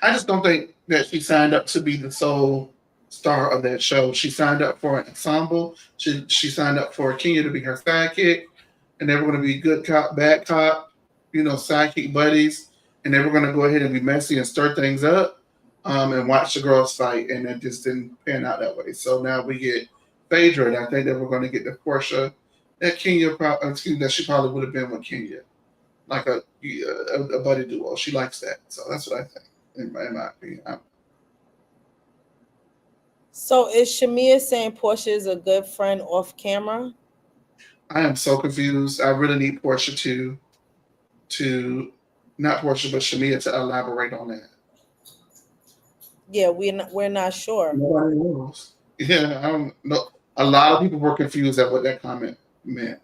I just don't think that she signed up to be the sole star of that show. She signed up for an ensemble. She signed up for Kenya to be her sidekick, and they were going to be good cop, bad cop, sidekick buddies, and they were going to go ahead and be messy and stir things up, and watch the girls fight, and it just didn't pan out that way. So now we get Phaedra, and I think that we're going to get the Porsha that that she probably would have been with Kenya, like a buddy duo. She likes that, so that's what I think. In my opinion. So is Shamia saying Porsha is a good friend off camera? I am so confused. I really need Porsha to not Porsha, but Shamia to elaborate on that. Yeah, we're not sure. Nobody knows. Yeah, I don't know. A lot of people were confused at what that comment meant.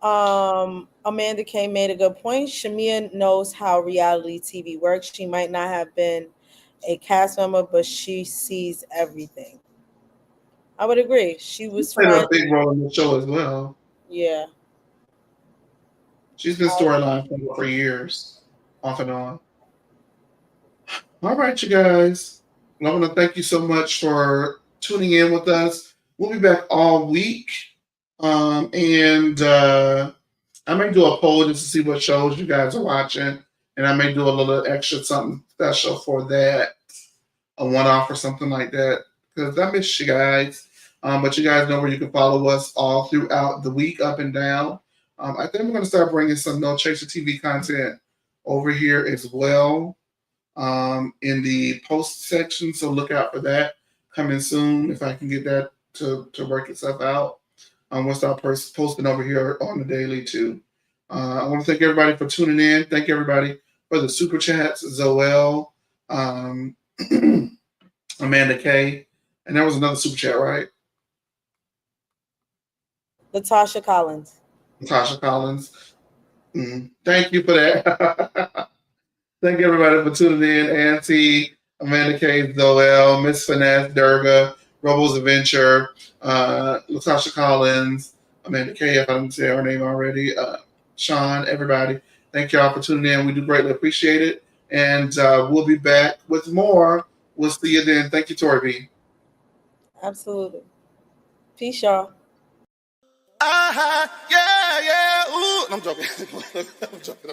Amanda K made a good point. Shamia knows how reality TV works. She might not have been a cast member, but she sees everything. I would agree. She was Played a friends. big role in the show as well. Yeah. She's been storyline for years, off and on. All right, you guys. I want to thank you so much for tuning in with us. We'll be back all week. And I may do a poll just to see what shows you guys are watching. And I may do a little extra something special for that, a one-off or something like that. Because I miss you guys. But you guys know where you can follow us all throughout the week, up and down. I think we're going to start bringing some No Chaser TV content over here as well, in the post section. So look out for that coming soon if I can get that to work itself out. We'll start posting over here on the daily too. I want to thank everybody for tuning in. Thank everybody for the super chats. Zoel, Amanda K, and there was another super chat, right? Latasha Collins. Natasha Collins. Thank you for that. Thank everybody for tuning in. Auntie, Amanda K, Zoel, Miss Finesse, Durga, Robo's Adventure, Latasha Collins, Amanda K, if I didn't say her name already, Sean, everybody. Thank y'all for tuning in. We do greatly appreciate it. And we'll be back with more. We'll see you then. Thank you, Tori B. Absolutely. Peace, y'all. Yeah. Ooh. I'm joking. I'm joking.